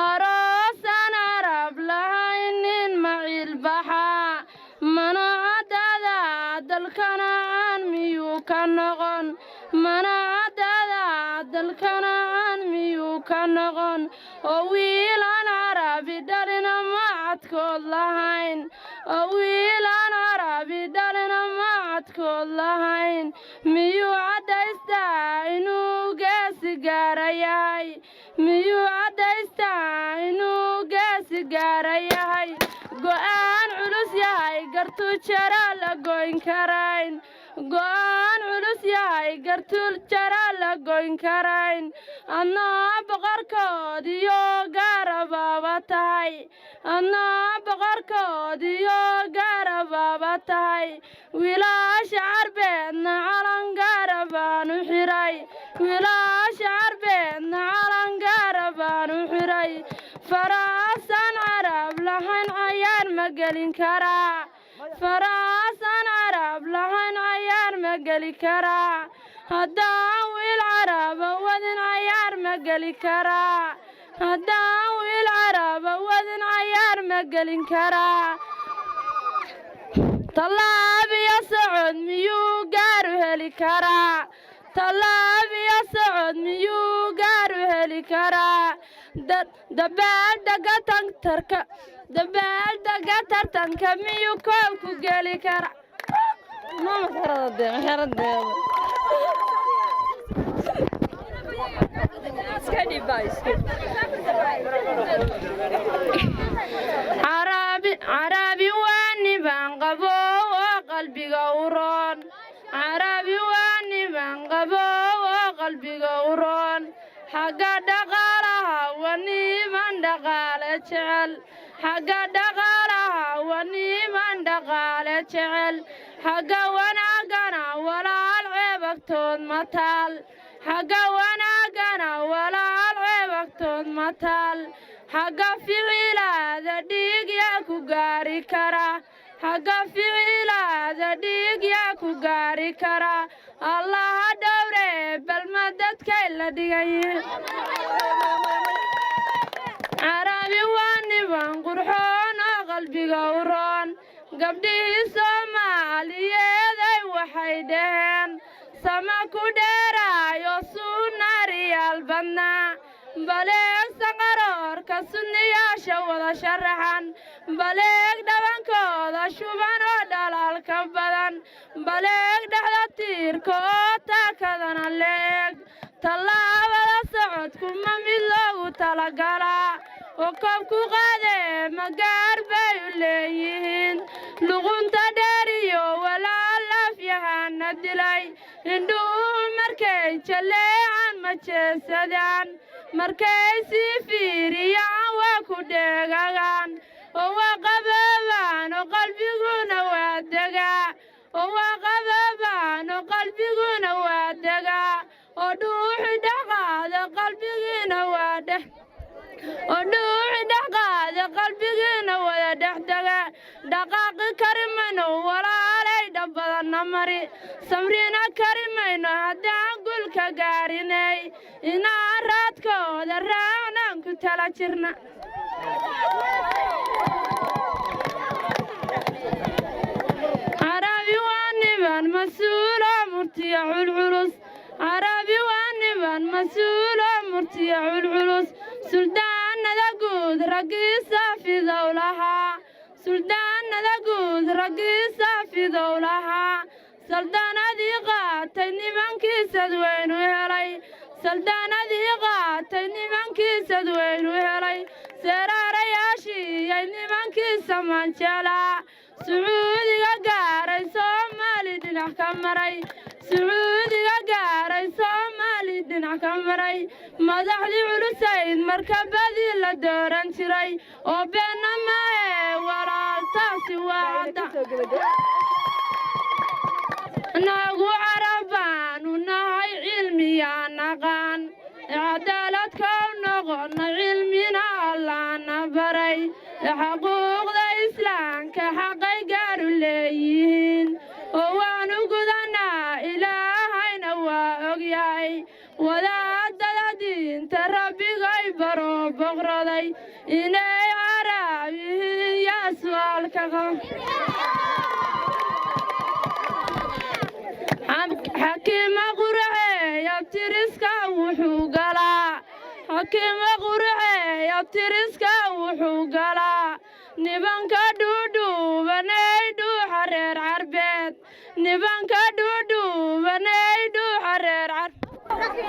aroos aan carab lahaynin maciil baxaa manacadada dalkanaan miyuu ka noqon manacadada dalkanaan miyuu ka noqon oo wiilaan carabi dhalina macadkood lahayn oo wiilaan carabi dhalina macadkood lahayn miyuu caddaystaa inuu geesi gaara yahay miyuu caddaystaa inuu geesi gaara yahay go'aan culus yahay gartuu jaraa la goyn karayn go'aan culus yahay gartuu jaraa la goyn karayn adnaa boqorkood iyo gaarabaaba tahay adnaa boqorkood iyo gaarabaaba tahay wiilaasha carbeedna calan gaara baan u xiray wiilaasha carbeedna calan gaara baan u xiray faraasaan carab lahayn cayaar ma gelin karaa faraasaan carab lahayn cayaar ma geli karaa haddaan wiil caraba wadin cayaar ma geli karaa haddaan wiil caraba wadin cayaar ma gelin karaa tallaab iyo socod miyuu gaaru heli karaa tallaab iyo socod miyuu gaaru heli karaa dabaaldega tartanka miyuu koobku geli karaa carabi waa niban qabo oo qalbiga u roon carabi waa niban qabo oo qalbiga u roon xagga dhaqaalaha waa niman dhaqaale jecel xagga dhaqaalaha waa niman dhaqaale jecel xagga wanaagana walaal ceebagtood mataal xagga wanaagana walaal ceebagtood mataal xagga ficilaada dhiig yaa ku gaari kara xagga ficilaada dhiig yaa ku gaari kara allaha dhowre balma dadkay la dhigayin carabi waa niban qurxoon oo qalbiga u roon gabdhihii soomaaliyeeday waxay dhaheen sama ku dheeraayo suunaariyaal badnaa baleeg sanqaroorka sunniyaasha wada sharaxan baleeg dhabankooda shuban oo dhalaalka badan baleeg dhexda tiirka oo taakadana leeg tallaabada socodkuma mid loogu talagalaa oo koobku qaadee magaar bay u leeyihiin luqunta dheer iyo walaal laafyahana dilay indhuhu markay jaleecan ma jeesadaan markay sii fiiriyaan waa ku dheegagaan oo waa qaboobaan oo qalbiguna waa degaa oo waa qaboobaan oo qalbiguna waa degaa oo dhuuxi dhaqaada qalbigiina waa dheh oo dhuuxi dhaqaada qalbigiina wada dhexdega dhaqaaqi karimano walaalay dhabbadan na mari samriina kari mayno haddaan gulka gaarinay inaan raadkooda raacnaan ku tala jirna عربي وانبان مسؤول مرتيع العروس عربي وانبان مسؤول مرتيع العروس سلطان دقود رقيصة في دولها سلطان دقود رقيصة في دولها سلطان ديقاتني من كيسد وين وهري سلطان ديقاتني من كيسد وين وهري سرار ياشي يعني من كيسة منشلا سعودي قاري سومالي دينا كمري سعودي قاري سومالي دينا كمري مدحلي علوسين مركبادي لدوران شري وبينا ما ورا تاسي وادا ناقو عربان وناي علمي نقان عدالة كونغن علمنا الله نبري حقوق ذا إسلام كحقي قاروا ليين وانو قدنا إلهينا وأقياي ولا الدين تربي غيبرو بغرضي إني عربي يا سؤالك حكيم قرعي يبترسك وحوقلا حكيم قرعي يبترسك وحوقلا نبانك دودو بنيدو حرير عربيت نبانك دودو بنيدو حرير عربيت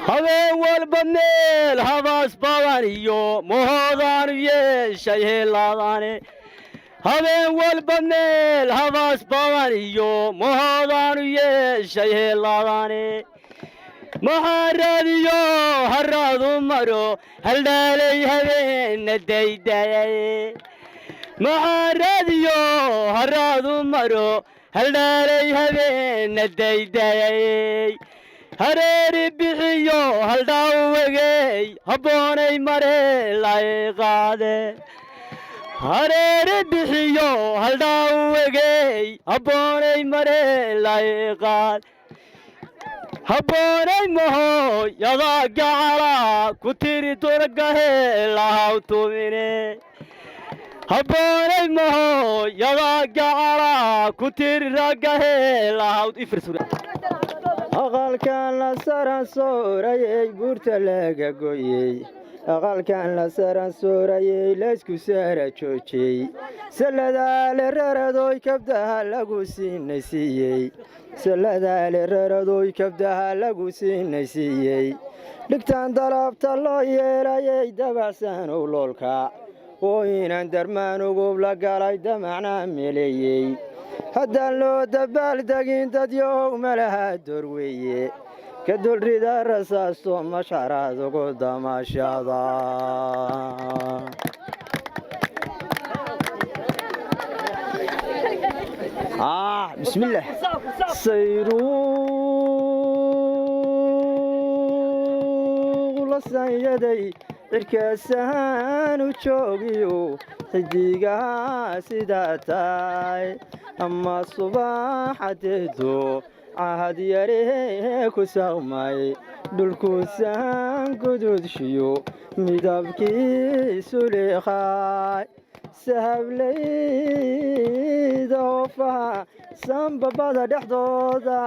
هذا والبنيل هذا سبوانيو مهودان يشيه لاداني هذا والبنيل هذا سبوانيو مهودان يشيه لاداني محراديو هرادو مرو هل دالي هبين الديداي محراديو هرادو مرو هل دالي هبين الديداي هريري بحيو هل داوغي هبوني مري لاي قادي هريري بحيو هل داوغي هبوني مري لاي قادي هبوني مهو يضا قعلا كتيري ترقه لاو توميني هبوني مهو يضا قعلا كتيري رقه لاو افرسوري aqalkan la saran soorayay buurta laga gooyey aqalkan la saran soorayay laysku saara joojiyey saladaale raradoy kabdaha lagu siinaysiiyey saladaale raradoy kabdaha lagu siinaysiiyey dhigtaan dalabta loo yeelayay dabacsan owloolka oo inaan darmaan ugub la galay damacnaa meleeyey haddaan loo dabaaldegin dadyow malaha doorweeye ka dulrida rasaasto masharaad ugu damaashada bismillaah sayruuq la sanyaday cirkaasahaan u joogiyo xidigaha sidaa tahay ama subaxadeedo cahad yaree ku saqmay dhulkuusaan guduudshiyo midabkiisu leeqaay sahableyda hoofaha sanbabada dhexdooda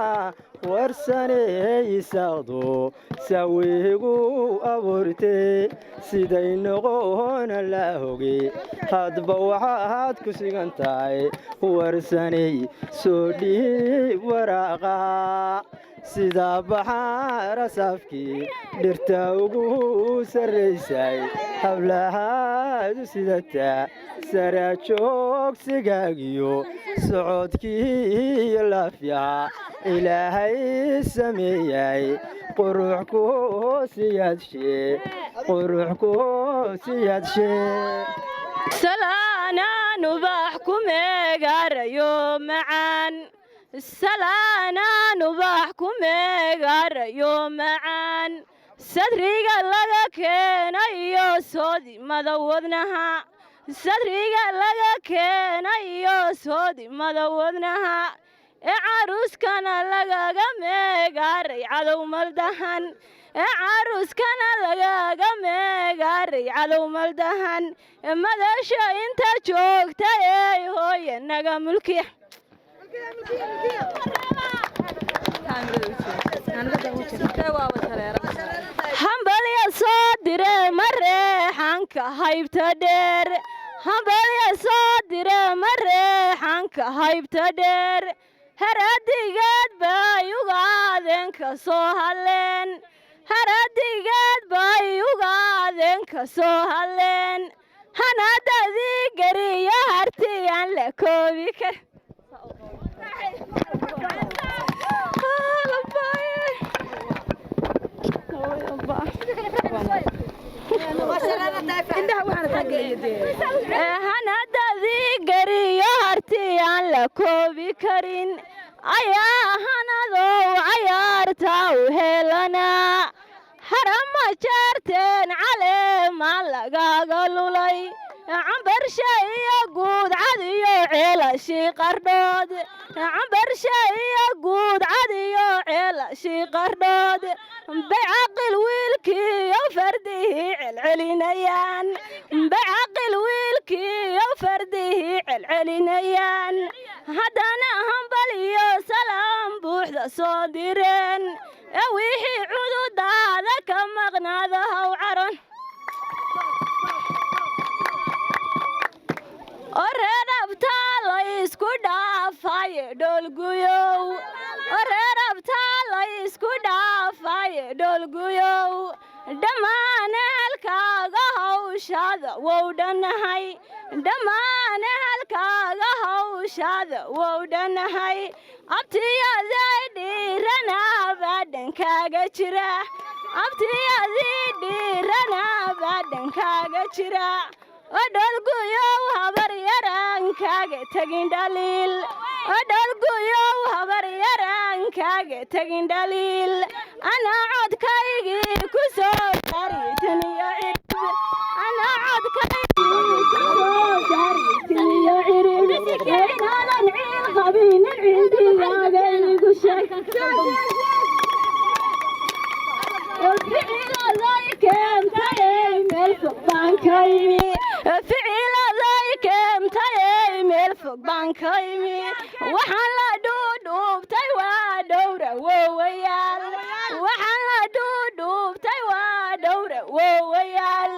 warsaney isaaqdo sawiigu abuurtee siday noqona la hoge hadba waxaad ku sigan tahay warsaney soo dhiib waraaqaha sidaa baxaara safkii dhirta ugu sarraysay hablahaadu sidataa saraajoogsigaagiyo socodkiiyo laafyaha ilaahay sameeyay qurux ku siyaadshee
salaanaan ubax ku meegarayo macaan salaanaan ubax ku meegarayo macaan sadriga laga keenayo soodimada wadnaha sadriga laga keenayo soodimada wadnaha caruuskana lagaga meegaaray cadow maldahan caruuskana lagaga meegaaray cadow maldahan madasha inta joogta ee hooye naga mulkiya hambalya soo dire mareexanka haybta dheer hambalya soo dire mareexanka haybta dheer haradigeed bay ugaadeen ka soo hadleen haradigeed bay ugaadeen ka soo hadleen hanadadii geriyo hartiyaan la koobi kar hanadadii geriyo hartiyaan la koobi karin ayaa hanadow cayaartaa u heelanaa harama jaarteen caleemaan lagaaga lulay cambarshe iyo guudcad iyo ceelashii qardhood cambarshe iyo guudcad iyo ceelashii qardhood baycaqil wiilkii iyo fardihii celcelinayaan baycaqil wiilkii iyo fardihii celcelinayaan haddana hambal iyo salaam buuxda soo direen ee wixii cududaada ka maqnaada haw caron oreerabtaa la isku dhaafaye dhoolguyow oreerabtaa la isku dhaafaye dhoolguyow dhammaan ehelkaaga hawshaada wow dhannahay dhammaan ehelkaaga hawshaada wow dhannahay abtiyaday dhiiranabaa dhankaaga jira abtiyadii dhiiranabaa dhankaaga jira odholguyow habar yaraankaaga tegin dhaliil odholguyow habar yaraankaaga tegin dhaliil anaa codkaygii ku soo garitaniyo cirib anaa codkaygii ku soo garitaniyo cirib inaadan ciil qabinin cindigaaga igu sheeg ficiladay keentay meel fog baan ka imi ficiladay keentay meel fog baan ka imi waxaan la dhuudhuubtay waa dhowra wowayaal waxaan la dhuudhuubtay waa dhowra wowayaal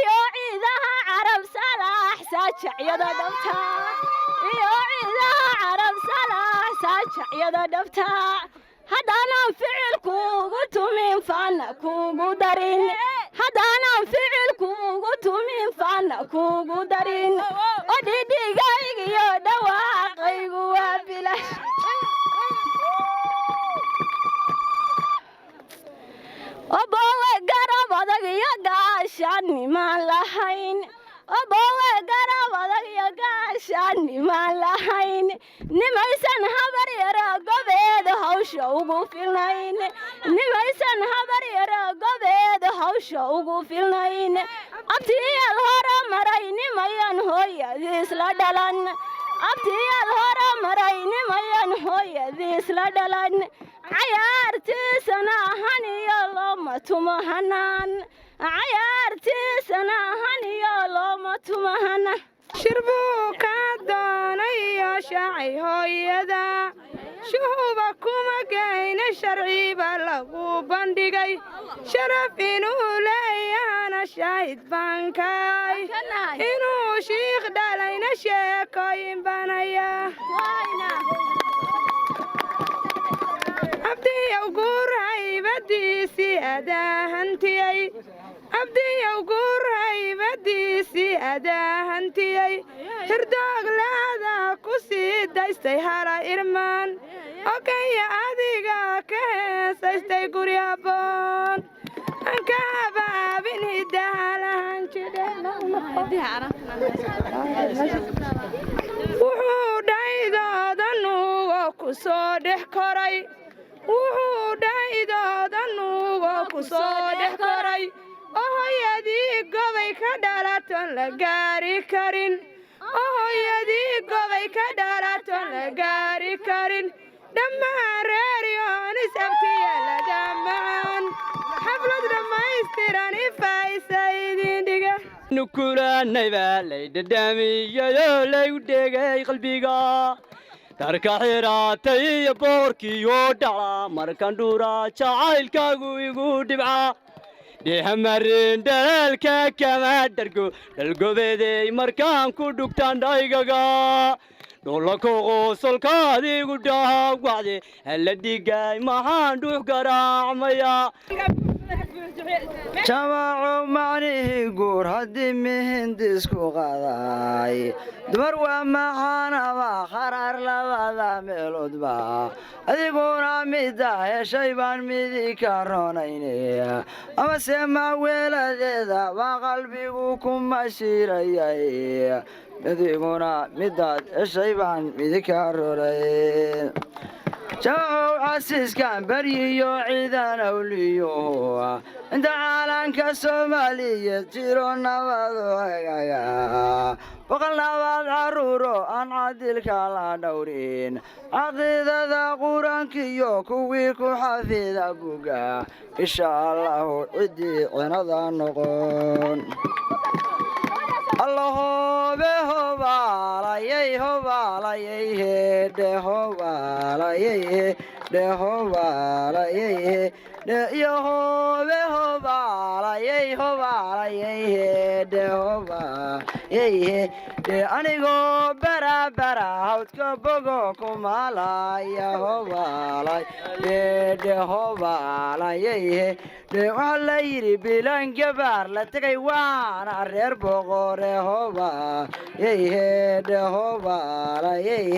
iyo ciidaha carab salaax saajacyada dhabta iyo ciidaha carab salaax saajacyada dhabta haddaanan ficil kuugu tumin faana kuugu darin haddaanan ficil kuugu tumin faana kuugu darin oo dhidhigaygiyo dhawaaqaygu waa bilash obowe garab adag iyo gaashaan nimaan lahayn obowe garab adag iyo gaashaan nimaan lahayn nimaysan habar yara gobeed hawsha ugu filnayn nimaysan habar yara gobeed hawsha ugu filnayn abtiyaal hore maray nimayan hooyadiis la dhalan abtiyaal hore maray nimayan hooyadiis la dhalan cayaartiisana ahan iyo looma tumo hanaan cayaartiisana ahan iyo looma tumo hanaan
shirbuu ka doonayo shacay hooyada shuhuba kuma geyne sharciba lagu bandhigay sharaf inuu leeyahana shaahid baankay inuu shiikh dhalayna sheekooyin banaya abdiyow guur haybadiisii adaahantiyey abdiyow guur haybadiisii adaahantiyey hirdooglaada ku sii daystay hala irmaan ogaya adiga ka heesaystay guri habboon anka habaabin hidahalahan wuxuu dhaydoodanuugo ku soo dhex koray wuxuu dhaydoodanuugo ku soo dhex koray oo hooyadii gobay ka dhalaton la gaari karin oo hooyadii gobay ka dhalaton la gaari karin mareeriyoon isabkiya ladamacaan xaflad dhammaystiran ifaysa idin dhiga
nukulanay baa lay dhadhaamiyayoo laygu dhegay qalbiga darka xiraatay iyo boorkiioo dhaca markan dhuura jacaylkaagu igu dhibca dhehamarin dhalaalka kama dhargo dhalgobeeday markaan ku dhugtaan dhaygaga dhoolako qoosolkaadigu dhaawacde hala dhigay maxaan dhuux garaacmaya
jamaaco macnihii guur haddii mihindisku qaday dumar waa maxaanaba qaraar labada meeloodba adiguna midda heshay baan midi ka ronaynaya amase maaweeladeeda baa qalbigu ku mashiirayay adiguna midaad heshay baan midi ka ronayn jamaacow casiiskan baryiyo ciidan awliyo inta caalanka soomaaliyeed jiro nabado hagaga boqol nabaad carruuro aan cadilka la dhowrin caqiidada qur-aankiyo kuwii ku xafida buga insha allahu ciddii cinada noqon allahobe hobaalayay hobaalayay hedhe hobaalayay dhe hobaalayay dhe iyo hobe hobaalayay hobaalayay hedhe hobaalayay dhe anigoo barabara hawdka bogo kumaalaya hobaalay dhe hobaalayay dhe waxaa la yidhi bilaan gabaar la tegay waana reer boqore hobaalayay dhe hobaalayay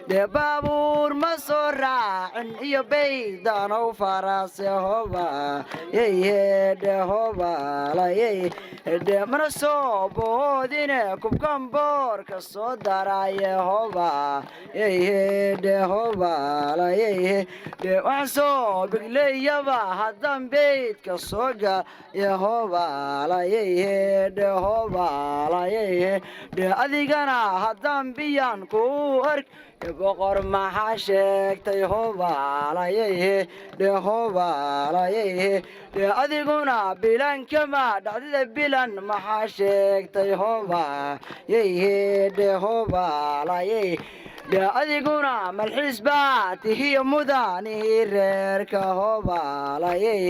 dhe baabuur ma soo raacin iyo baydanow farase hobaalayay dhe hobaalayay dhe mana soo boodine kubkan boorka soo daraye hobaalayay dhe hobaalayay dhe waxaan soo biglayaba haddan baydka soo gaya hobaalayay dhe hobaalayay dhe adigana haddaan biyan ku ark boqor maxaa sheegtay hobaalayay dhe hobaalayay dhe adiguna bilankama dhacdida bilan maxaa sheegtay hobaalayay dhe hobaalayay dhe adiguna malxiis baa tihiyo mudanii reerka hobaalayay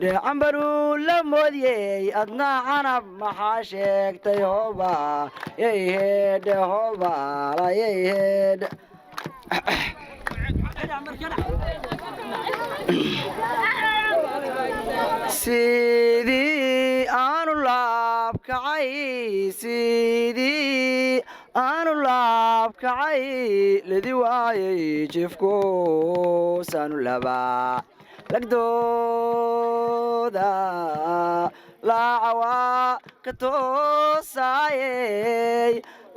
dhe cambaruu la moodiyey adnaa canab maxaa sheegtay hobaalayay dhe hobaalayay sidii aanu laabkacay sidii aanu laabkacay lidi waayay jifku saanu labaa lagdooda laacawaa ka toosaayey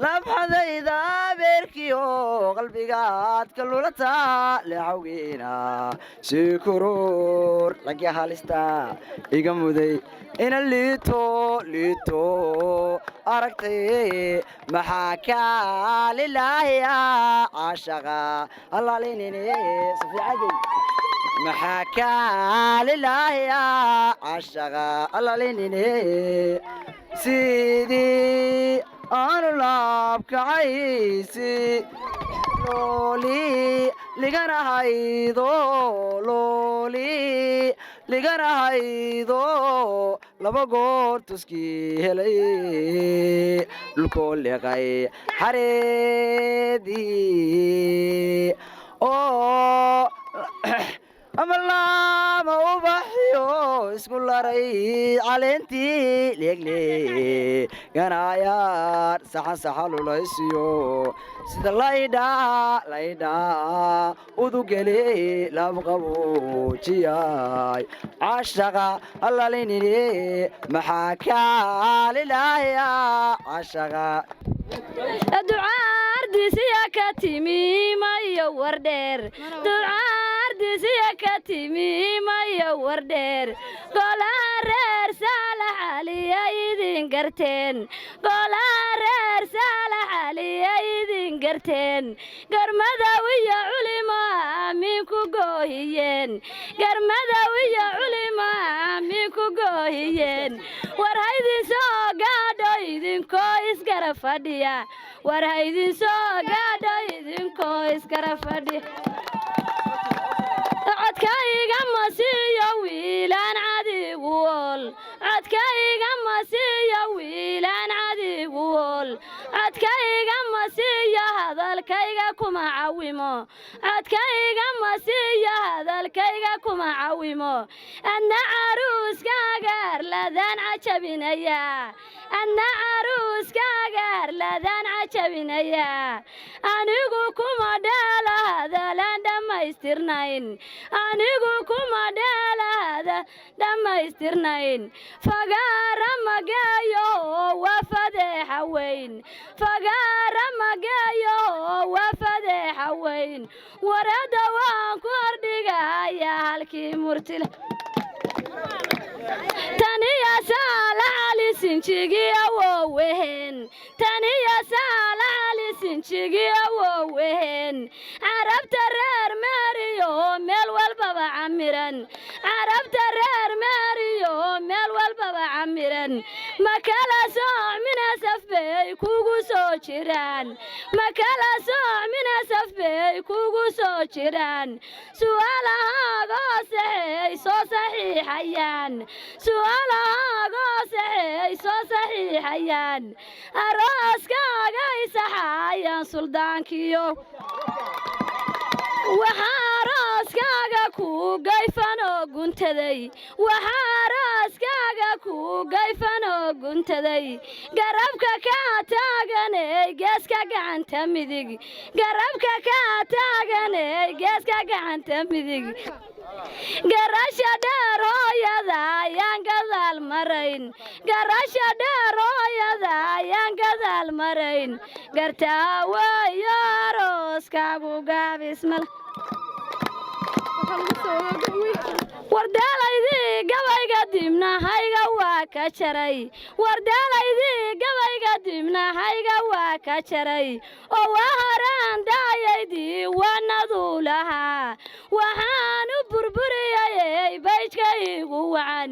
labxadayda beerkiyo qalbigaad ka lulata leexawgiina si kuruur lagya halista iga muday ina liito aragtay maxaa kaalilaahiya caashaqa allaalinine safiicadey maxaa kaalilaahiya caashaqa allaalinine sidii aanu laabkacaysi looli liganahaydo looli liganahaydo laba goor tuskii helay dhulkoo liqay xareedii oo ama laama ubaxiyo isku laray caleentii leegleeganaayaan saxan lulaysiyo sida laydhaa udugele labqabuujiyay cashaqa allalinine maxaa kaalilahya cashaqa
ducaardisiya ka timi mayo wardheer ducaardisiya ka timi mayo wardheer golaha reer saalax caliya idin garteen golaha reer saalax caliya idin garteen garmadawiya culimo aamiinku goohiyeen garmadawiya culimo aamiinku goohiyeen war haydin soo gaadho idinkoo isgara fadhiya war haydin soo gaadho idinkoo isgara fadhiya codkayga masiiyo wiilaan cadigu ol codkayga masiiyo wiilaan cadigu ol codkayga masiiyo hadalkayga kuma cawimo codkayga masiiyo hadalkayga kuma cawimo adna caruuskaaga arladaan cajabinaya adna caruuskaaga arladaan cajabinaya anigu kuma dheela hadalaan dhammaystirnayn anigu kuma dheelahada dhammaystirnayn fagaara magayo waa fadeexa weyn fagaara magayo waa fadeexa weyn warada waan ku hordhigaya halkii murtile taniya saala cali sinjigi awowehen taniya saala cali sinjigi awowehen carabta reer meeriyo meel walbaba camiran carabta reer meeriyo meel walbaba camiran makala sooc minasaf bay kugu soo jiraan makala sooc minasaf bay kugu soo jiraan su'aalahaagoo saxeey soo saxiixayaan su'aalahaagoo saxeey soo saxiixayaan arooskaaga isaxaayaan suldaankiyo waxaa arooskaaga ku gayfan oo guntaday waxaa arooskaaga ku gayfan oo guntaday garabka kaa taaganey geeska gacanta midig garabka kaa taaganey geeska gacanta midig garasha dheer hooyada ayaan gadaal marayn garasha dheer hooyada ayaan gadaal marayn gartaa waayo arooskaagu gaabismal wardaalaydii gabayga dibnahayga waa ka jaray wardaalaydii gabayga dibnahayga waa ka jaray oo waa horaan daayaydii waanaduu lahaa waxaan u burburiyayey bayjka igu wacan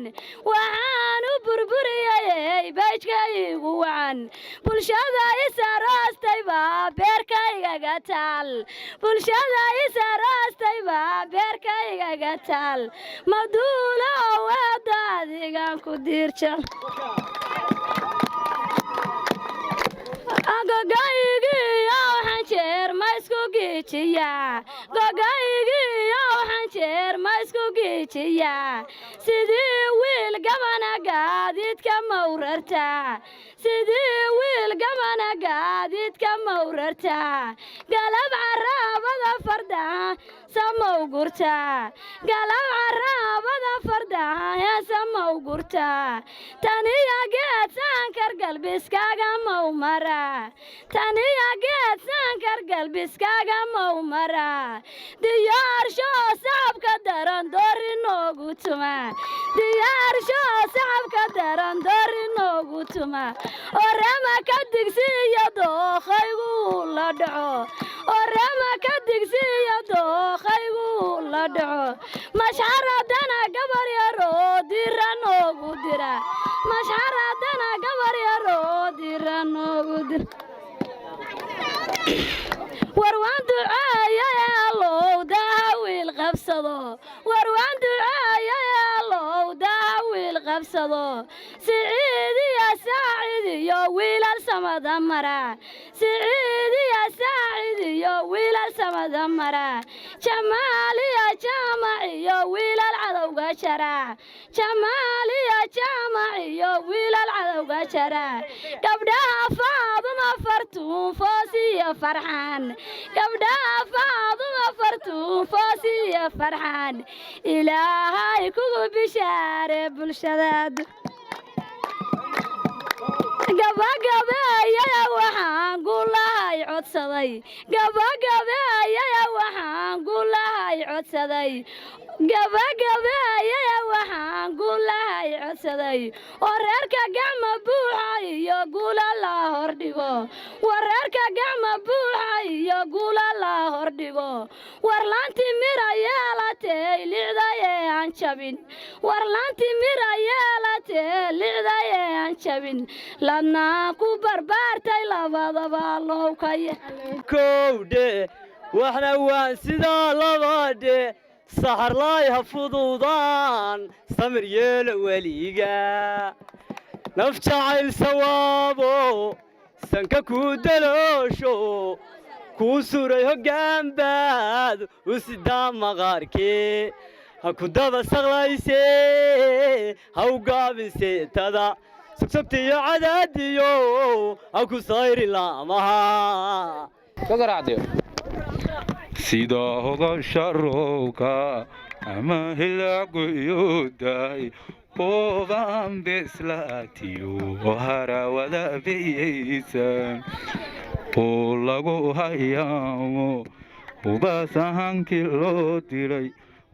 waxaan u burburiyayey bayjka igu wacan bulshada isaroostay baa beerkaygaga taal bulshada isaroostay baa beerkaygaga taal maduulo wada adigaan ku diirjan gogaygiyo waxaan jeer ma isku giijiyaa gogaygiyo waxaan jeer ma isku giijiyaa sidii wiil gabana gaadiidka mawrartaa sidii wiil gabana gaadiidka mawrartaa galab caraabada fardaha samow gurtaa galab caraabada fardaha heesamow gurtaa taniya geed saankar galbiskaaga mow maraa taniya geed saankar galbiskaaga mow maraa diyaarshow sacabka daran doori noogu tuma diyaarshow sacabka daran doori noogu tuma orama ka digsiiyo dookhaygu la dhaco orama ka digsiiyo dookhaygu la dhaco mashxaradana gabar yaroo dira noogu dira mashxaradana gabar yaroo dira noogu dira warwaan ducaaya allow daa wiil qabsado warwaan ducaaya allow daa wiil qabsado siciidiya saacidiyo wiilal samada mara siciidiya saacidiyo wiilal samada mara jamaaliya jaamaciyo wiilal cadowga jara jamaaliya jaamaciyo wiilal cadowga jara gabdhaha faaduma fartuun foosiyo farxaan gabdhaha faaduma fartuun foosiyo farxaan ilaahay kugu bishaare bulshadaad gabagabeeyaya waxaan gulahay codsaday gabagabeeyaya waxaan gulahay codsaday gabagabeeyay waxaan guulahay codsaday oo reerka gacma buuxa iyo guula la hordhigo wareerka gacma buuxa iyo guula la hordhigo warlaanti mira yeelatay liicdaye aan jabin warlaanti mira yeelatay liicdaye aan jabin ladna ku barbaartay labadaba loo ka
kowdhe waxna waan sidaa labadhe saxarlaay ha fududaan samir yeelo weliga naf jacayl sawaabo sanka kuu daloosho kuu suray hoggaanbaad u sidaa maqaarkee ha ku daba saqlaysee ha u gaabiseetada sogsogtiyo cadaadiyo ha ku sayri laamaha
sida hogasha roobka ama hilaagoyoday boobaan beslaatiyo harawada beyaysan oo lagu hayaamo hubaasahankii loo diray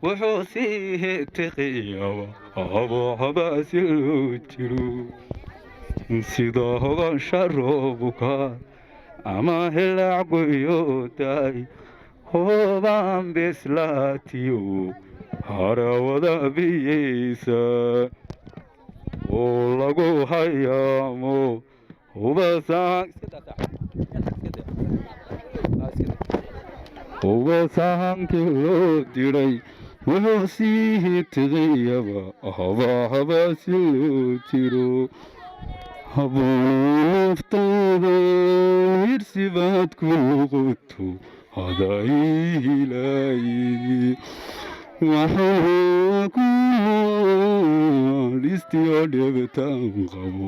wuxuu sii hetiqiyaba habaasi loo jiro sida hogasha roobka ama hilaagoyoday hoobaan beslaatiyo harawada biyeysa oo lagu hayaamo hubaasahankii loo diray wuxuu sii hitiqiyaba habaasi loo jiro habuuftooda hirsibaad ku noqoto hadayilaayi waxaa ku nool istiyo dheebataan qabo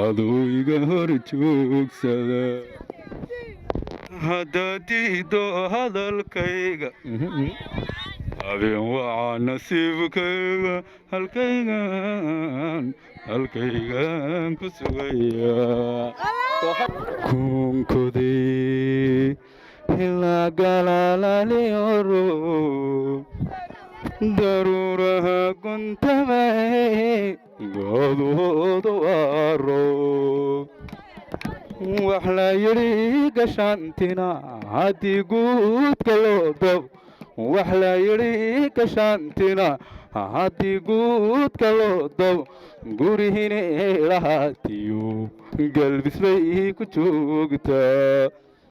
adoo iga hor joogsada haddaad diido hadalkayga habeen wacaa nasiibkayga halkaygan ku sugayaa kuunkoday ilaa galaalalioro daruuraha guntamay godoodu aro wax la yidhi gashaantina haddii guudka loo dab wax la yidhi gashaantina haddii guudka loo dab gurihine lahaatiyo galbis bay ku joogtaa